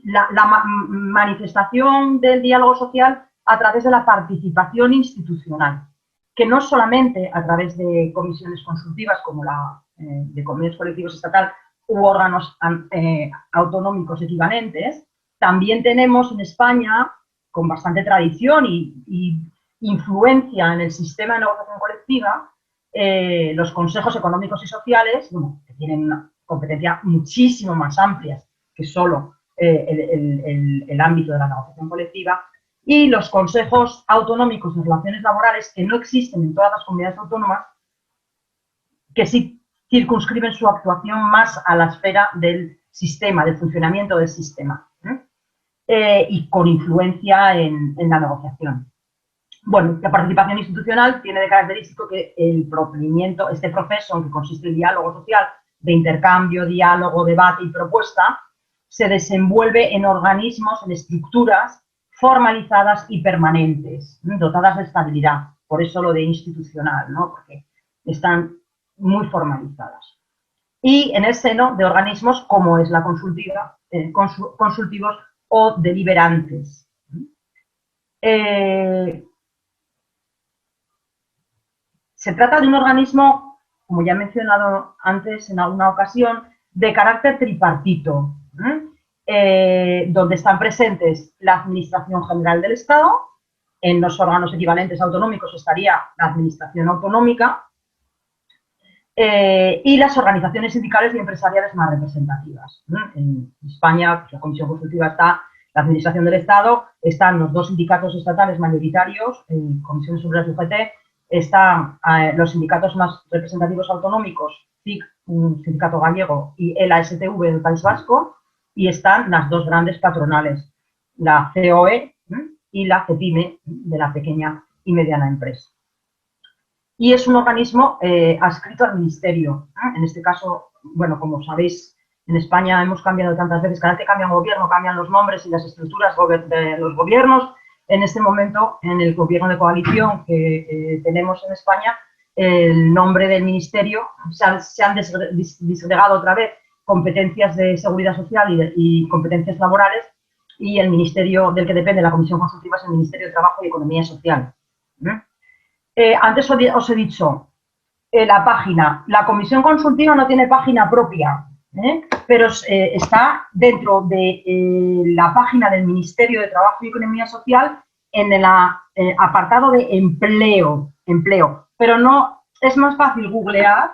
la manifestación del diálogo social a través de la participación institucional, que no solamente a través de comisiones consultivas como la de convenios colectivos estatal u órganos autonómicos equivalentes. También tenemos en España, con bastante tradición y influencia en el sistema de negociación colectiva, los consejos económicos y sociales, bueno, que tienen una competencia muchísimo más amplia que solo el ámbito de la negociación colectiva, y los consejos autonómicos de relaciones laborales, que no existen en todas las comunidades autónomas, que sí circunscriben su actuación más a la esfera del sistema, del funcionamiento del sistema, y con influencia en la negociación. Bueno, la participación institucional tiene de característico que el procedimiento, este proceso en que consiste el diálogo social, de intercambio, diálogo, debate y propuesta, se desenvuelve en organismos, en estructuras formalizadas y permanentes, dotadas de estabilidad. Por eso lo de institucional, ¿no? Porque están muy formalizadas. Y en el seno de organismos como es la consultiva, consultivos o deliberantes. Se trata de un organismo, como ya he mencionado antes en alguna ocasión, de carácter tripartito, donde están presentes la Administración General del Estado. En los órganos equivalentes autonómicos estaría la Administración Autonómica, y las organizaciones sindicales y empresariales más representativas. En España, pues, la Comisión Consultiva está, la Administración del Estado, están los dos sindicatos estatales mayoritarios, Comisiones Obreras y UGT, están los sindicatos más representativos autonómicos, CIC, un sindicato gallego, y el ASTV del País Vasco, y están las dos grandes patronales, la COE y la CEPIME, de la pequeña y mediana empresa. Y es un organismo adscrito al Ministerio. En este caso, bueno, como sabéis, en España hemos cambiado tantas veces, cada vez que cambia un gobierno, cambian los nombres y las estructuras de los gobiernos. En este momento, en el gobierno de coalición que tenemos en España, el nombre del ministerio, se han disgregado otra vez competencias de seguridad social y competencias laborales, y el ministerio del que depende la Comisión Consultiva es el Ministerio de Trabajo y Economía Social. Antes os he dicho, la página, la Comisión Consultiva no tiene página propia, pero está dentro de la página del Ministerio de Trabajo y Economía Social en el apartado de empleo, pero no, es más fácil googlear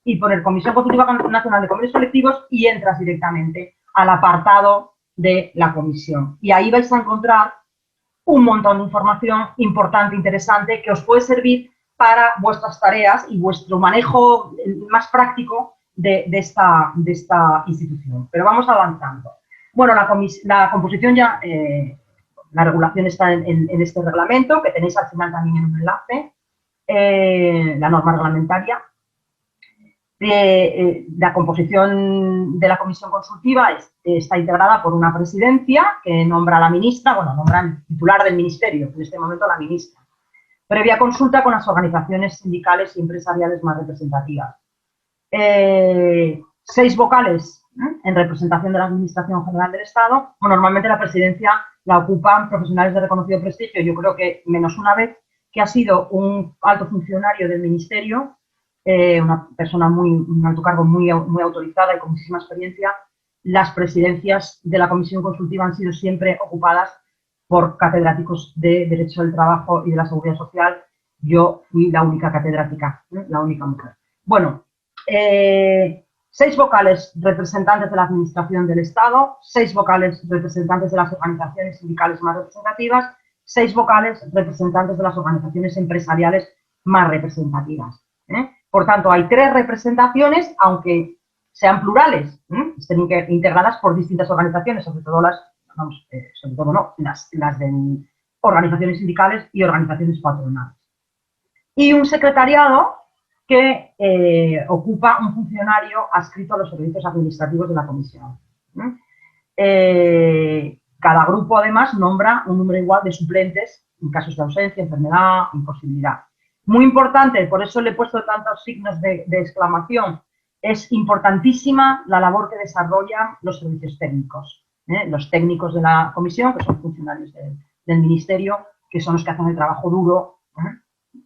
y poner Comisión Consultiva Nacional de Convenios Colectivos y entras directamente al apartado de la comisión. Y ahí vais a encontrar un montón de información importante, interesante, que os puede servir para vuestras tareas y vuestro manejo más práctico de esta institución. Pero vamos avanzando. Bueno, la composición ya, la regulación está en este reglamento, que tenéis al final también en un enlace, la norma reglamentaria. La composición de la comisión consultiva está integrada por una presidencia que nombra a la ministra, bueno, nombra el titular del ministerio, en este momento la ministra, previa consulta con las organizaciones sindicales y empresariales más representativas. 6 vocales en representación de la Administración General del Estado. Bueno, normalmente la presidencia la ocupan profesionales de reconocido prestigio, yo creo que menos una vez, que ha sido un alto funcionario del ministerio, una persona un alto cargo muy autorizada y con muchísima experiencia. Las presidencias de la Comisión Consultiva han sido siempre ocupadas por catedráticos de Derecho del Trabajo y de la Seguridad Social. Yo fui la única catedrática, la única mujer. Bueno, 6 vocales representantes de la Administración del Estado, 6 vocales representantes de las organizaciones sindicales más representativas, 6 vocales representantes de las organizaciones empresariales más representativas. Por tanto, hay 3 representaciones, aunque sean plurales, estén integradas por distintas organizaciones, sobre todo las de organizaciones sindicales y organizaciones patronales. Y un secretariado que ocupa un funcionario adscrito a los servicios administrativos de la comisión. Cada grupo, además, nombra un número igual de suplentes en casos de ausencia, enfermedad, imposibilidad. Muy importante, por eso le he puesto tantos signos de exclamación, es importantísima la labor que desarrollan los servicios técnicos. Los técnicos de la comisión, que son funcionarios del ministerio, que son los que hacen el trabajo duro,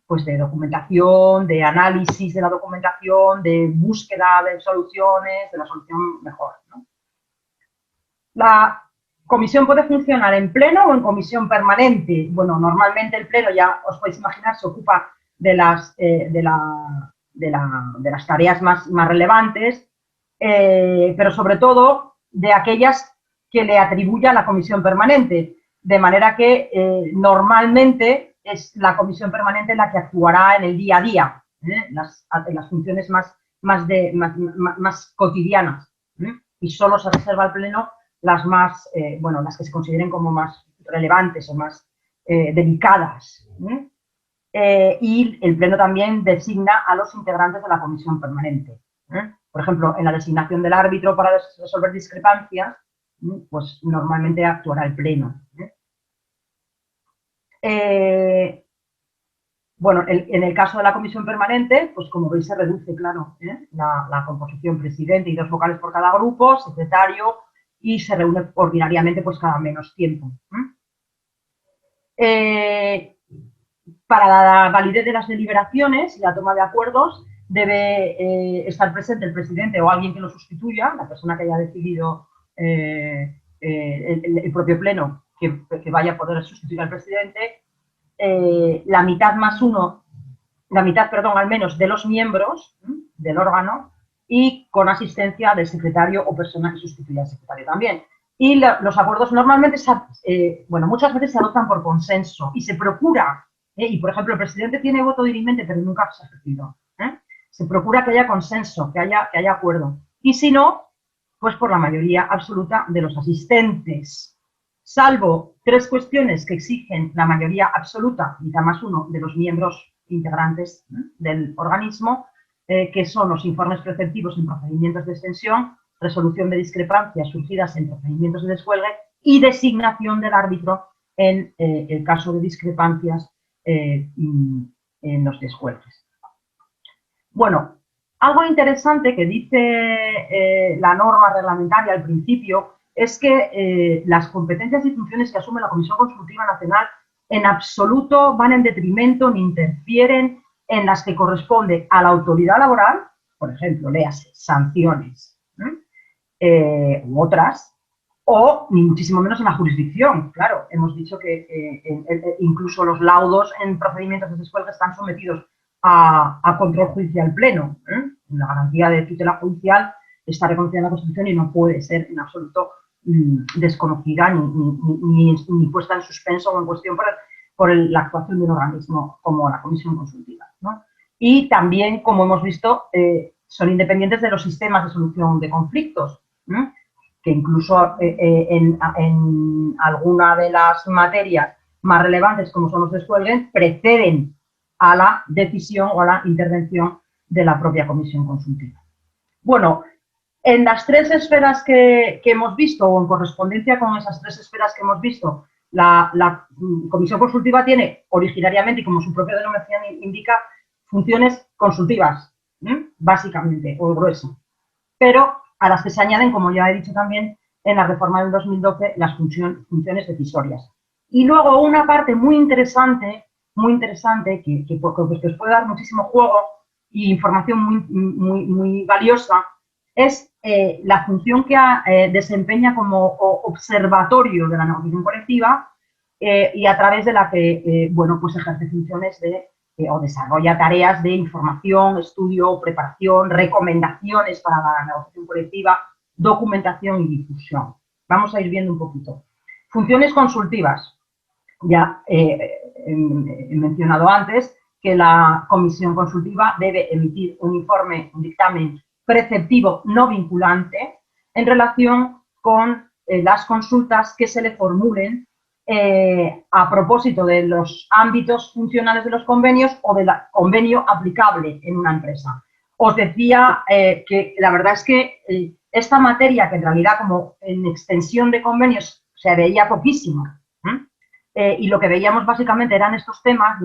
pues de documentación, de análisis de la documentación, de búsqueda de soluciones, de la solución mejor, ¿no? La comisión puede funcionar en pleno o en comisión permanente. Bueno, normalmente el pleno, ya os podéis imaginar, se ocupa de las tareas más relevantes, pero sobre todo de aquellas que le atribuya a la comisión permanente, de manera que normalmente es la comisión permanente la que actuará en el día a día, las funciones más cotidianas, y solo se reserva al pleno las más, las que se consideren como más relevantes o más delicadas. Y el pleno también designa a los integrantes de la comisión permanente. Por ejemplo, en la designación del árbitro para resolver discrepancias, pues normalmente actuará el pleno. Bueno, en el caso de la comisión permanente, pues como veis se reduce, claro, la composición: presidente y 2 vocales por cada grupo, secretario, y se reúne ordinariamente pues cada menos tiempo. Para la validez de las deliberaciones y la toma de acuerdos debe estar presente el presidente o alguien que lo sustituya, la persona que haya decidido el propio pleno que vaya a poder sustituir al presidente, la mitad al menos de los miembros del órgano, y con asistencia del secretario o persona que sustituya al secretario también. Y los acuerdos normalmente, muchas veces se adoptan por consenso y se procura, y por ejemplo el presidente tiene voto dirimente pero nunca se ha ejercido, se procura que haya consenso, que haya acuerdo, y si no, pues por la mayoría absoluta de los asistentes, salvo 3 cuestiones que exigen la mayoría absoluta, mitad más 1, de los miembros integrantes del organismo, que son los informes preceptivos en procedimientos de extensión, resolución de discrepancias surgidas en procedimientos de descuelgue y designación del árbitro en el caso de discrepancias en los descuelgues. Bueno, algo interesante que dice la norma reglamentaria al principio es que las competencias y funciones que asume la Comisión Consultiva Nacional en absoluto van en detrimento ni interfieren en las que corresponde a la autoridad laboral, por ejemplo, léase sanciones u otras, o ni muchísimo menos en la jurisdicción. Claro, hemos dicho que incluso los laudos en procedimientos de descuelgue están sometidos a control judicial pleno. La garantía de tutela judicial está reconocida en la Constitución y no puede ser en absoluto desconocida ni puesta en suspenso o en cuestión por la actuación de un organismo como la Comisión Consultiva, ¿no? Y también, como hemos visto, son independientes de los sistemas de solución de conflictos, que incluso en alguna de las materias más relevantes, como son los descuelgues, preceden a la decisión o a la intervención de la propia Comisión Consultiva. Bueno, en las 3 esferas que hemos visto, o en correspondencia con esas 3 esferas que hemos visto, la Comisión Consultiva tiene originariamente, y como su propia denominación indica, funciones consultivas, básicamente, o grueso. Pero a las que se añaden, como ya he dicho también, en la reforma del 2012, las funciones decisorias. Y luego una parte muy interesante que os puede dar muchísimo juego y información muy valiosa, es la función que desempeña como observatorio de la negociación colectiva y a través de la que pues ejerce funciones o desarrolla tareas de información, estudio, preparación, recomendaciones para la negociación colectiva, documentación y difusión. Vamos a ir viendo un poquito. Funciones consultivas. Ya he mencionado antes que la Comisión Consultiva debe emitir un informe, un dictamen preceptivo no vinculante en relación con las consultas que se le formulen a propósito de los ámbitos funcionales de los convenios o del convenio aplicable en una empresa. Os decía que la verdad es que esta materia, que en realidad como en extensión de convenios se veía poquísima, y lo que veíamos básicamente eran estos temas,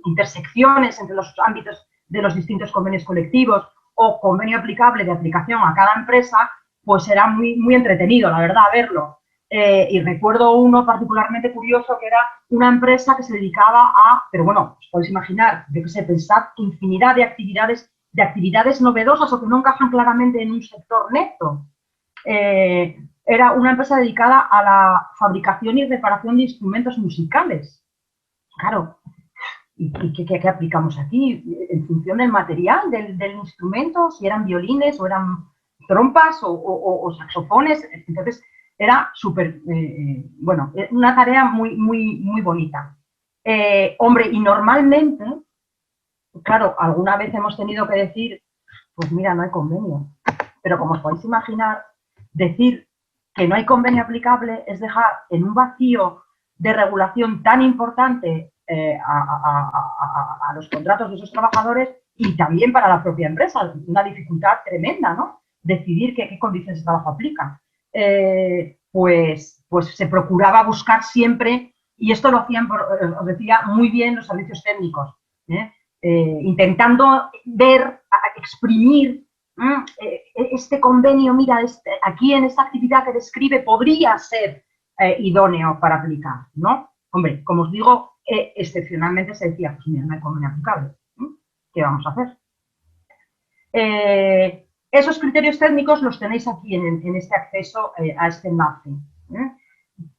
intersecciones entre los ámbitos de los distintos convenios colectivos o convenio aplicable de aplicación a cada empresa, pues era muy entretenido, la verdad, verlo. Y recuerdo uno particularmente curioso que era una empresa que se dedicaba a, pero bueno, os podéis imaginar, yo que sé, pensad infinidad de actividades novedosas o que no encajan claramente en un sector neto. Era una empresa dedicada a la fabricación y reparación de instrumentos musicales. Claro, ¿y qué aplicamos aquí? En función del material, del instrumento, si eran violines o eran trompas o saxofones. Entonces, era súper, bueno, una tarea muy bonita. Hombre, y normalmente, claro, alguna vez hemos tenido que decir, pues mira, no hay convenio. Pero como os podéis imaginar, decir que no hay convenio aplicable es dejar en un vacío de regulación tan importante a los contratos de esos trabajadores y también para la propia empresa, una dificultad tremenda, ¿no? Decidir qué condiciones de trabajo aplican. Pues se procuraba buscar siempre, y esto lo hacían, os decía, muy bien los servicios técnicos, intentando ver, exprimir este convenio, mira, aquí en esta actividad que describe podría ser idóneo para aplicar, ¿no? Hombre, como os digo, excepcionalmente se decía, pues mira, no hay convenio aplicable, ¿qué vamos a hacer? Esos criterios técnicos los tenéis aquí en este acceso a este enlace.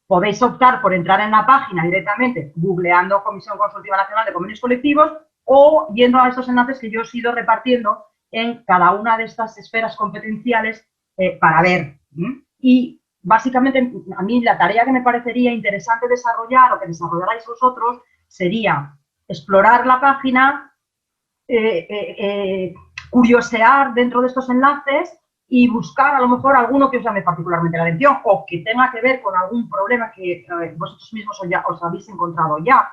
Podéis optar por entrar en la página directamente, googleando Comisión Consultiva Nacional de Convenios Colectivos o yendo a estos enlaces que yo os he ido repartiendo en cada una de estas esferas competenciales para ver. Y básicamente a mí la tarea que me parecería interesante desarrollar o que desarrollarais vosotros sería explorar la página, curiosear dentro de estos enlaces y buscar a lo mejor alguno que os llame particularmente la atención o que tenga que ver con algún problema que vosotros mismos os habéis encontrado ya,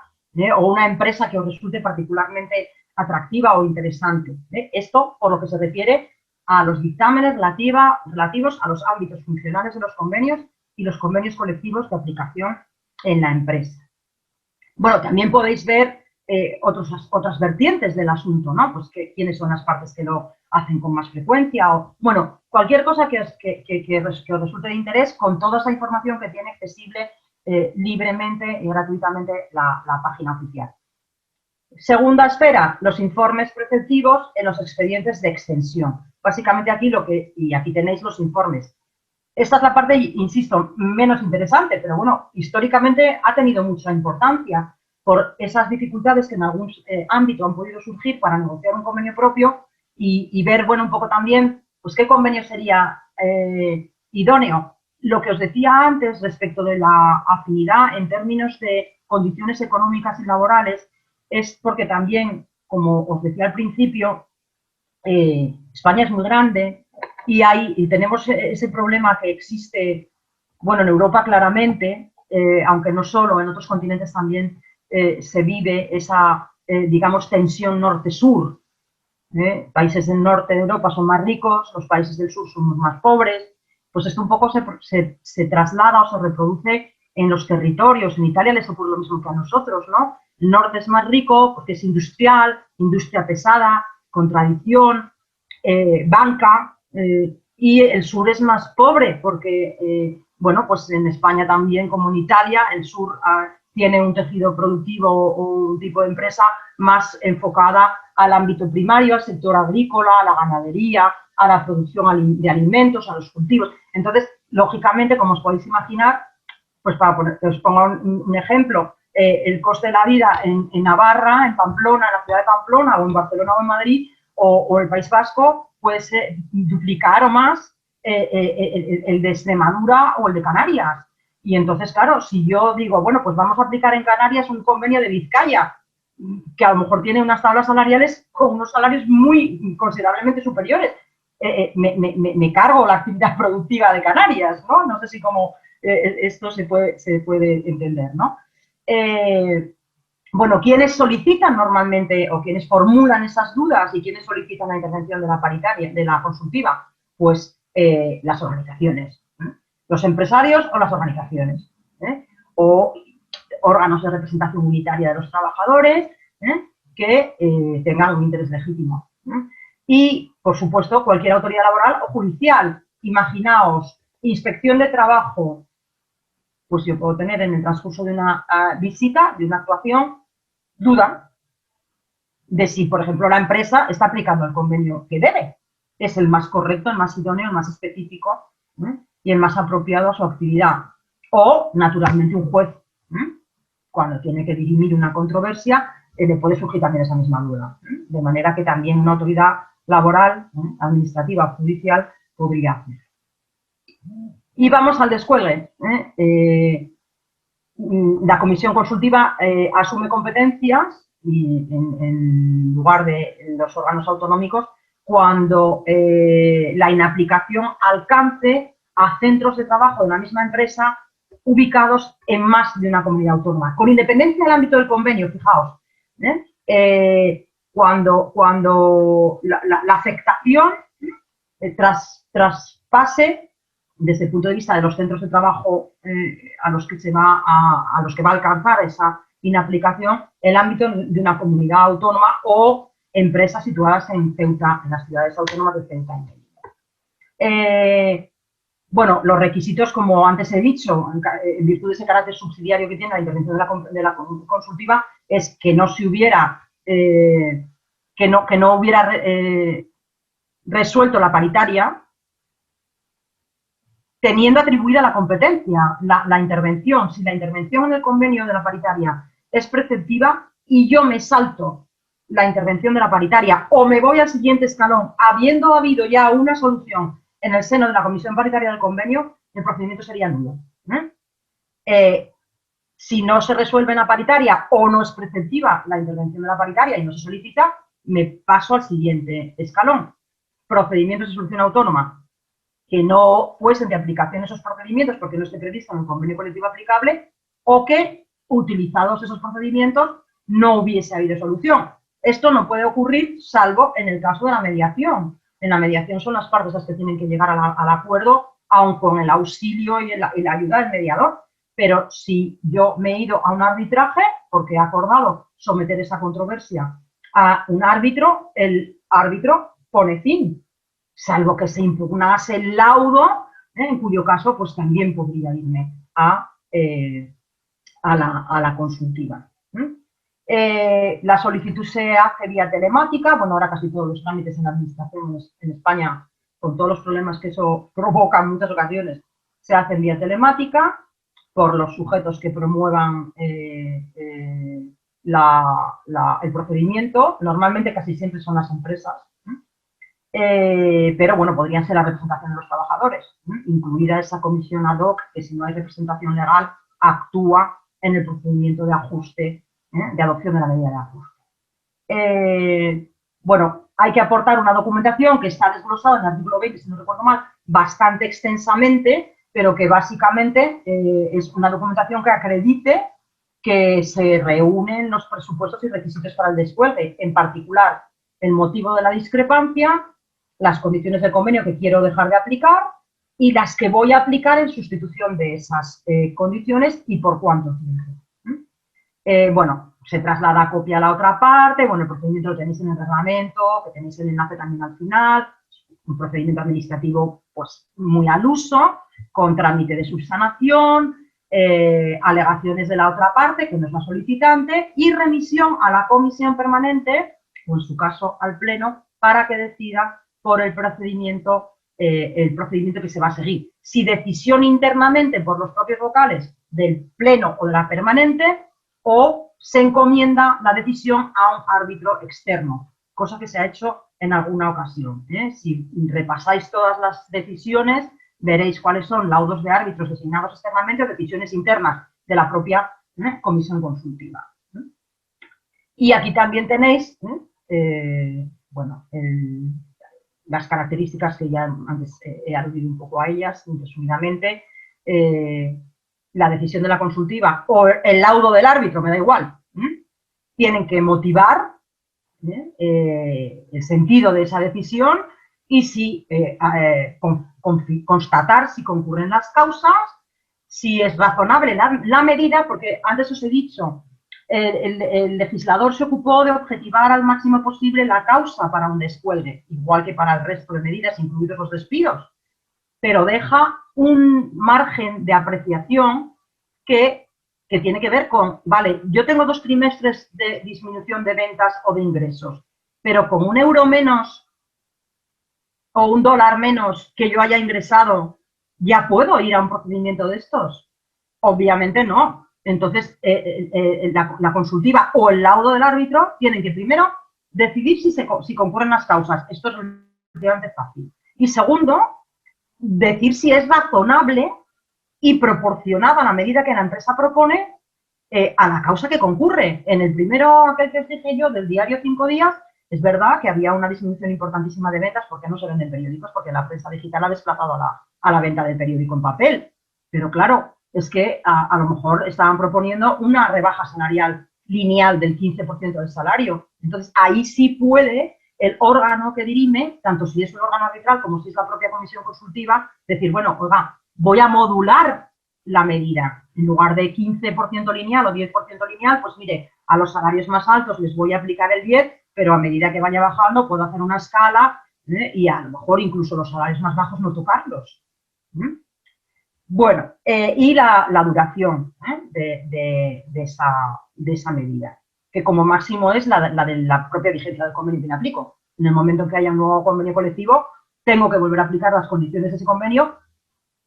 o una empresa que os resulte particularmente atractiva o interesante. Esto por lo que se refiere a los dictámenes relativos a los ámbitos funcionales de los convenios y los convenios colectivos de aplicación en la empresa. Bueno, también podéis ver otras vertientes del asunto, ¿no? Pues quiénes son las partes que lo hacen con más frecuencia o, bueno, cualquier cosa que os resulte de interés con toda esa información que tiene accesible libremente y gratuitamente la página oficial. Segunda esfera, los informes preceptivos en los expedientes de extensión. Básicamente aquí y aquí tenéis los informes. Esta es la parte, insisto, menos interesante, pero bueno, históricamente ha tenido mucha importancia por esas dificultades que en algún ámbito han podido surgir para negociar un convenio propio y ver, bueno, un poco también, pues qué convenio sería idóneo. Lo que os decía antes respecto de la afinidad en términos de condiciones económicas y laborales es porque también, como os decía al principio, España es muy grande y tenemos ese problema que existe, bueno, en Europa claramente, aunque no solo, en otros continentes también se vive esa, digamos, tensión norte-sur. Países del norte de Europa son más ricos, los países del sur somos más pobres. Pues esto un poco se traslada o se reproduce en los territorios. En Italia les ocurre lo mismo que a nosotros, ¿no? El norte es más rico porque es industrial, industria pesada, con tradición, banca, y el sur es más pobre porque, bueno, pues en España también, como en Italia, el sur tiene un tejido productivo o un tipo de empresa más enfocada al ámbito primario, al sector agrícola, a la ganadería, a la producción de alimentos, a los cultivos. Entonces, lógicamente, como os podéis imaginar, pues para que os ponga un ejemplo, el coste de la vida en Navarra, en Pamplona, en la ciudad de Pamplona, o en Barcelona o en Madrid, o el País Vasco, puede ser duplicar o más el de Extremadura o el de Canarias. Y entonces, claro, si yo digo, bueno, pues vamos a aplicar en Canarias un convenio de Vizcaya, que a lo mejor tiene unas tablas salariales con unos salarios muy considerablemente superiores, me cargo la actividad productiva de Canarias, ¿no? No sé si como esto se puede entender, ¿no? Bueno, ¿quiénes solicitan normalmente o quiénes formulan esas dudas y quiénes solicitan la intervención de la paritaria, de la consultiva? Pues las organizaciones, los empresarios o las organizaciones. O órganos de representación unitaria de los trabajadores, que tengan un interés legítimo. Y, por supuesto, cualquier autoridad laboral o judicial. Imaginaos, inspección de trabajo, pues yo puedo tener en el transcurso de una visita, de una actuación, duda de si, por ejemplo, la empresa está aplicando el convenio que debe. Es el más correcto, el más idóneo, el más específico y el más apropiado a su actividad. O, naturalmente, un juez, cuando tiene que dirimir una controversia, le puede surgir también esa misma duda. De manera que también una autoridad laboral, administrativa, judicial, podría hacer. Y vamos al descuelgue. La comisión consultiva asume competencias y en lugar de los órganos autonómicos cuando la inaplicación alcance a centros de trabajo de una misma empresa ubicados en más de una comunidad autónoma. Con independencia del ámbito del convenio, fijaos, cuando la afectación traspase desde el punto de vista de los centros de trabajo a los que va a alcanzar esa inaplicación el ámbito de una comunidad autónoma o empresas situadas en Ceuta, en las ciudades autónomas de Ceuta y Melilla. Bueno, los requisitos, como antes he dicho, en virtud de ese carácter subsidiario que tiene la intervención de la consultiva, es que no se hubiera resuelto la paritaria, teniendo atribuida la competencia, la intervención. Si la intervención en el convenio de la paritaria es preceptiva y yo me salto la intervención de la paritaria o me voy al siguiente escalón, habiendo habido ya una solución en el seno de la comisión paritaria del convenio, el procedimiento sería nulo. Si no se resuelve en la paritaria o no es preceptiva la intervención de la paritaria y no se solicita, me paso al siguiente escalón. Procedimientos de solución autónoma que no fuesen de aplicación esos procedimientos porque no esté previsto en el convenio colectivo aplicable o que, utilizados esos procedimientos, no hubiese habido solución. Esto no puede ocurrir salvo en el caso de la mediación. En la mediación son las partes las que tienen que llegar al acuerdo, aun con el auxilio y la ayuda del mediador. Pero si yo me he ido a un arbitraje, porque he acordado someter esa controversia a un árbitro, el árbitro pone fin, salvo que se impugnase el laudo, en cuyo caso pues también podría irme a la consultiva. La solicitud se hace vía telemática. Bueno, ahora casi todos los trámites en la administración en España, con todos los problemas que eso provoca en muchas ocasiones, se hacen vía telemática por los sujetos que promuevan el procedimiento. Normalmente casi siempre son las empresas, pero bueno, podrían ser la representación de los trabajadores, incluida esa comisión ad hoc que, si no hay representación legal, actúa en el procedimiento de ajuste, de adopción de la medida de ajuste. Bueno, hay que aportar una documentación que está desglosada en el artículo 20, si no recuerdo mal, bastante extensamente, pero que básicamente es una documentación que acredite que se reúnen los presupuestos y requisitos para el descuelgue, en particular el motivo de la discrepancia, las condiciones del convenio que quiero dejar de aplicar y las que voy a aplicar en sustitución de esas condiciones y por cuánto tiempo. Bueno, se traslada copia a la otra parte. Bueno, el procedimiento lo tenéis en el reglamento, que tenéis el enlace también al final, un procedimiento administrativo pues muy al uso, con trámite de subsanación, alegaciones de la otra parte, que no es la solicitante, y remisión a la comisión permanente, o en su caso al pleno, para que decida por el procedimiento que se va a seguir. Si decisión internamente por los propios vocales del pleno o de la permanente, o se encomienda la decisión a un árbitro externo, cosa que se ha hecho en alguna ocasión. Si repasáis todas las decisiones, veréis cuáles son laudos de árbitros designados externamente o decisiones internas de la propia comisión consultiva. Y aquí también tenéis, bueno, las características que ya antes he aludido un poco a ellas, resumidamente. La decisión de la consultiva o el laudo del árbitro, me da igual, tienen que motivar el sentido de esa decisión y si constatar si concurren las causas si es razonable la medida, porque antes os he dicho, el legislador se ocupó de objetivar al máximo posible la causa para un descuelgue, igual que para el resto de medidas, incluidos los despidos, pero deja un margen de apreciación que tiene que ver con, vale, yo tengo 2 trimestres de disminución de ventas o de ingresos, pero con €1 menos o $1 menos que yo haya ingresado, ¿ya puedo ir a un procedimiento de estos? Obviamente no. Entonces, la consultiva o el laudo del árbitro tienen que primero decidir si concurren las causas. Esto es relativamente fácil. Y segundo, decir si es razonable y proporcionada la medida que la empresa propone a la causa que concurre. En el primero, aquel que os dije yo, del diario 5 días, es verdad que había una disminución importantísima de ventas porque no se venden periódicos, porque la prensa digital ha desplazado a la venta del periódico en papel. Pero claro, es que a lo mejor estaban proponiendo una rebaja salarial lineal del 15% del salario. Entonces, ahí sí puede el órgano que dirime, tanto si es un órgano arbitral como si es la propia comisión consultiva, decir, bueno, oiga, voy a modular la medida. En lugar de 15% lineal o 10% lineal, pues mire, a los salarios más altos les voy a aplicar el 10, pero a medida que vaya bajando puedo hacer una escala y a lo mejor incluso los salarios más bajos no tocarlos. Bueno, y la duración de esa medida, que como máximo es la de la propia vigencia del convenio que me aplico. En el momento en que haya un nuevo convenio colectivo, tengo que volver a aplicar las condiciones de ese convenio,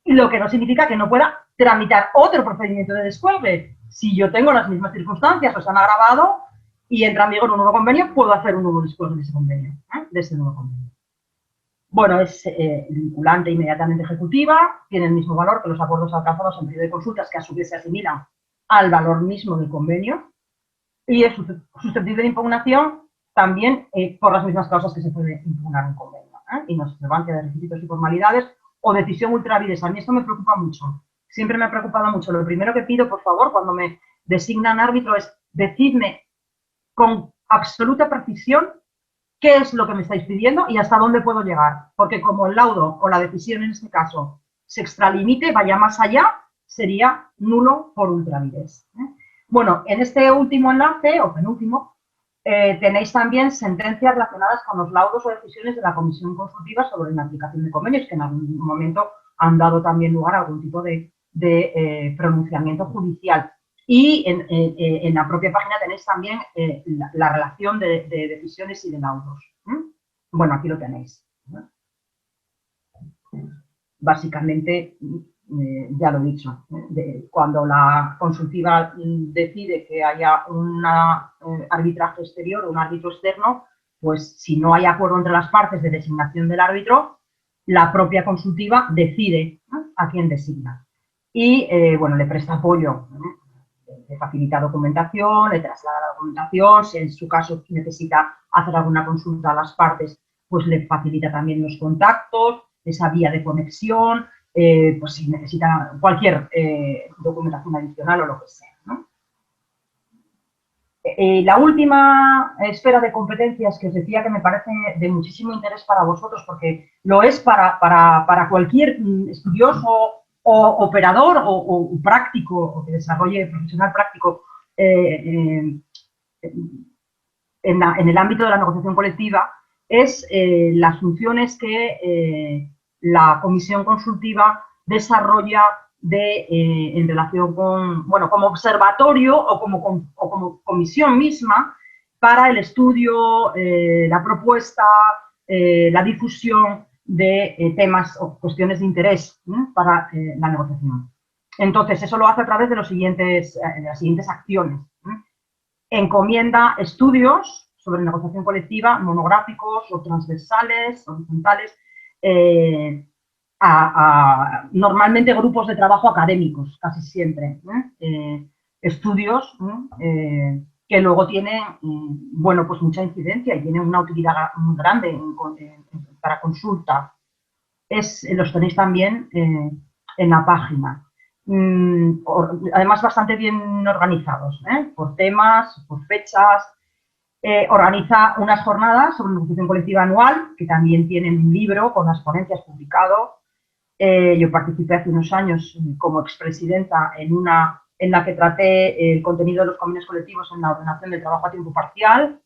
lo que no significa que no pueda tramitar otro procedimiento de descuelgue. Si yo tengo las mismas circunstancias o se han agravado y entra en vigor un nuevo convenio, puedo hacer un nuevo descuelgue de ese convenio, de ese nuevo convenio. Bueno, es vinculante inmediatamente ejecutiva, tiene el mismo valor que los acuerdos alcanzados en periodo de consultas, que a su vez se asimilan al valor mismo del convenio, y es susceptible de impugnación también por las mismas causas que se puede impugnar un convenio, inobservancia de requisitos y formalidades o decisión ultra vires. A mí esto me preocupa mucho, siempre me ha preocupado mucho. Lo primero que pido, por favor, cuando me designan árbitro es decidme con absoluta precisión qué es lo que me estáis pidiendo y hasta dónde puedo llegar, porque como el laudo o la decisión en este caso se extralimite, vaya más allá, sería nulo por ultra vires. Bueno, en este último enlace, o penúltimo, tenéis también sentencias relacionadas con los laudos o decisiones de la Comisión Consultiva sobre la aplicación de convenios, que en algún momento han dado también lugar a algún tipo de pronunciamiento judicial. Y en la propia página tenéis también la relación de decisiones y de laudos. Bueno, aquí lo tenéis. Básicamente, ya lo he dicho, cuando la consultiva decide que haya un arbitraje exterior o un árbitro externo, pues si no hay acuerdo entre las partes de designación del árbitro, la propia consultiva decide a quién designa. Y, bueno, le presta apoyo, le facilita documentación, le traslada la documentación, si en su caso necesita hacer alguna consulta a las partes, pues le facilita también los contactos, esa vía de conexión, pues si necesita cualquier documentación adicional o lo que sea, ¿no? La última esfera de competencias que os decía que me parece de muchísimo interés para vosotros, porque lo es para cualquier estudioso o operador o práctico o que desarrolle profesional práctico en el ámbito de la negociación colectiva, es las funciones que la comisión consultiva desarrolla en relación con, bueno, como observatorio o como comisión misma para el estudio, la propuesta, la difusión de temas o cuestiones de interés para la negociación. Entonces, eso lo hace a través de las siguientes acciones. Encomienda estudios sobre negociación colectiva, monográficos o transversales, horizontales, normalmente grupos de trabajo académicos, casi siempre. Estudios que luego tienen, bueno, pues mucha incidencia y tienen una utilidad muy grande para consulta. Los tenéis también en la página. Además, bastante bien organizados, por temas, por fechas. Organiza unas jornadas sobre negociación colectiva anual, que también tienen un libro con las ponencias publicado. Yo participé hace unos años como expresidenta en la que traté el contenido de los convenios colectivos en la ordenación del trabajo a tiempo parcial.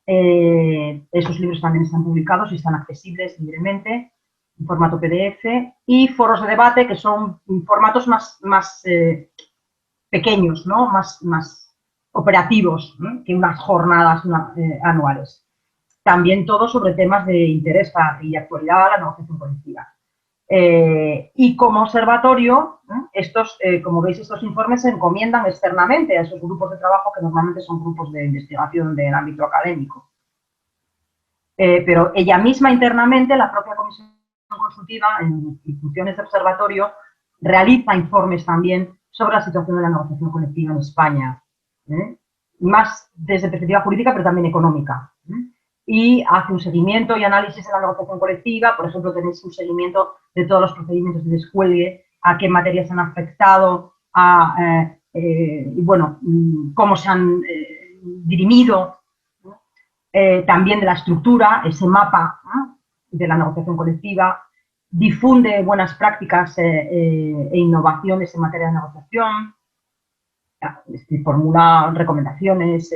Esos libros también están publicados y están accesibles libremente en formato PDF, y foros de debate, que son formatos más pequeños, ¿no? más operativos, ¿no? Que unas jornadas anuales. También todo sobre temas de interés y actualidad a la negociación colectiva. Y como observatorio, como veis, estos informes se encomiendan externamente a esos grupos de trabajo, que normalmente son grupos de investigación del ámbito académico. Pero ella misma internamente, la propia comisión consultiva, en funciones de observatorio, realiza informes también sobre la situación de la negociación colectiva en España, más desde perspectiva jurídica, pero también económica. Y hace un seguimiento y análisis de la negociación colectiva. Por ejemplo, tenéis un seguimiento de todos los procedimientos de descuelgue, a qué materias han afectado, y bueno, cómo se han dirimido, también de la estructura, ese mapa de la negociación colectiva, difunde buenas prácticas e innovaciones en materia de negociación, formula recomendaciones,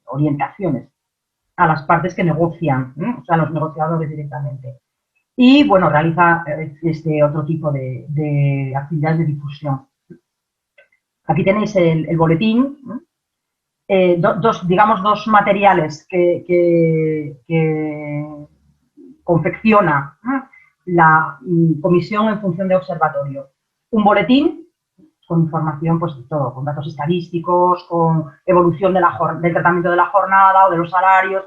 orientaciones a las partes que negocian, o sea, a los negociadores directamente. Y, bueno, realiza otro tipo de actividades de difusión. Aquí tenéis el boletín, dos materiales que confecciona la comisión en función de observatorio. Un boletín con información, pues todo, con datos estadísticos, con evolución del tratamiento de la jornada o de los salarios,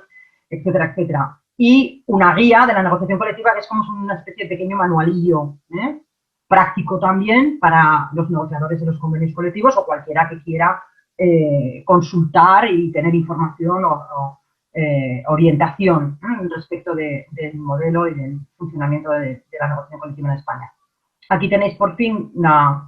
etcétera, etcétera. Y una guía de la negociación colectiva, que es como una especie de pequeño manualillo, práctico también para los negociadores de los convenios colectivos o cualquiera que quiera consultar y tener información o orientación respecto del modelo y del funcionamiento de la negociación colectiva en España. Aquí tenéis por fin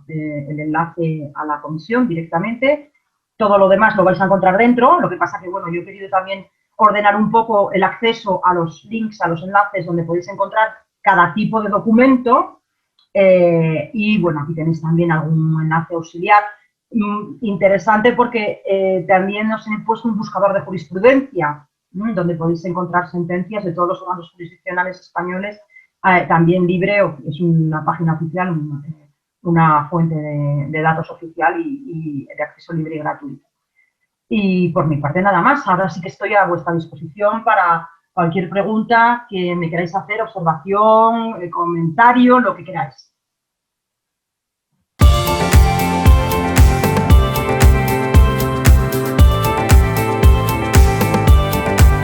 el enlace a la comisión directamente. Todo lo demás lo vais a encontrar dentro. Lo que pasa que, bueno, yo he querido también ordenar un poco el acceso a los links, a los enlaces donde podéis encontrar cada tipo de documento. Y, bueno, aquí tenéis también algún enlace auxiliar interesante, porque también os he puesto un buscador de jurisprudencia, donde podéis encontrar sentencias de todos los órganos jurisdiccionales españoles, también libre, es una página oficial, una fuente de datos oficial y de acceso libre y gratuito. Y por mi parte nada más. Ahora sí que estoy a vuestra disposición para cualquier pregunta que me queráis hacer, observación, comentario, lo que queráis.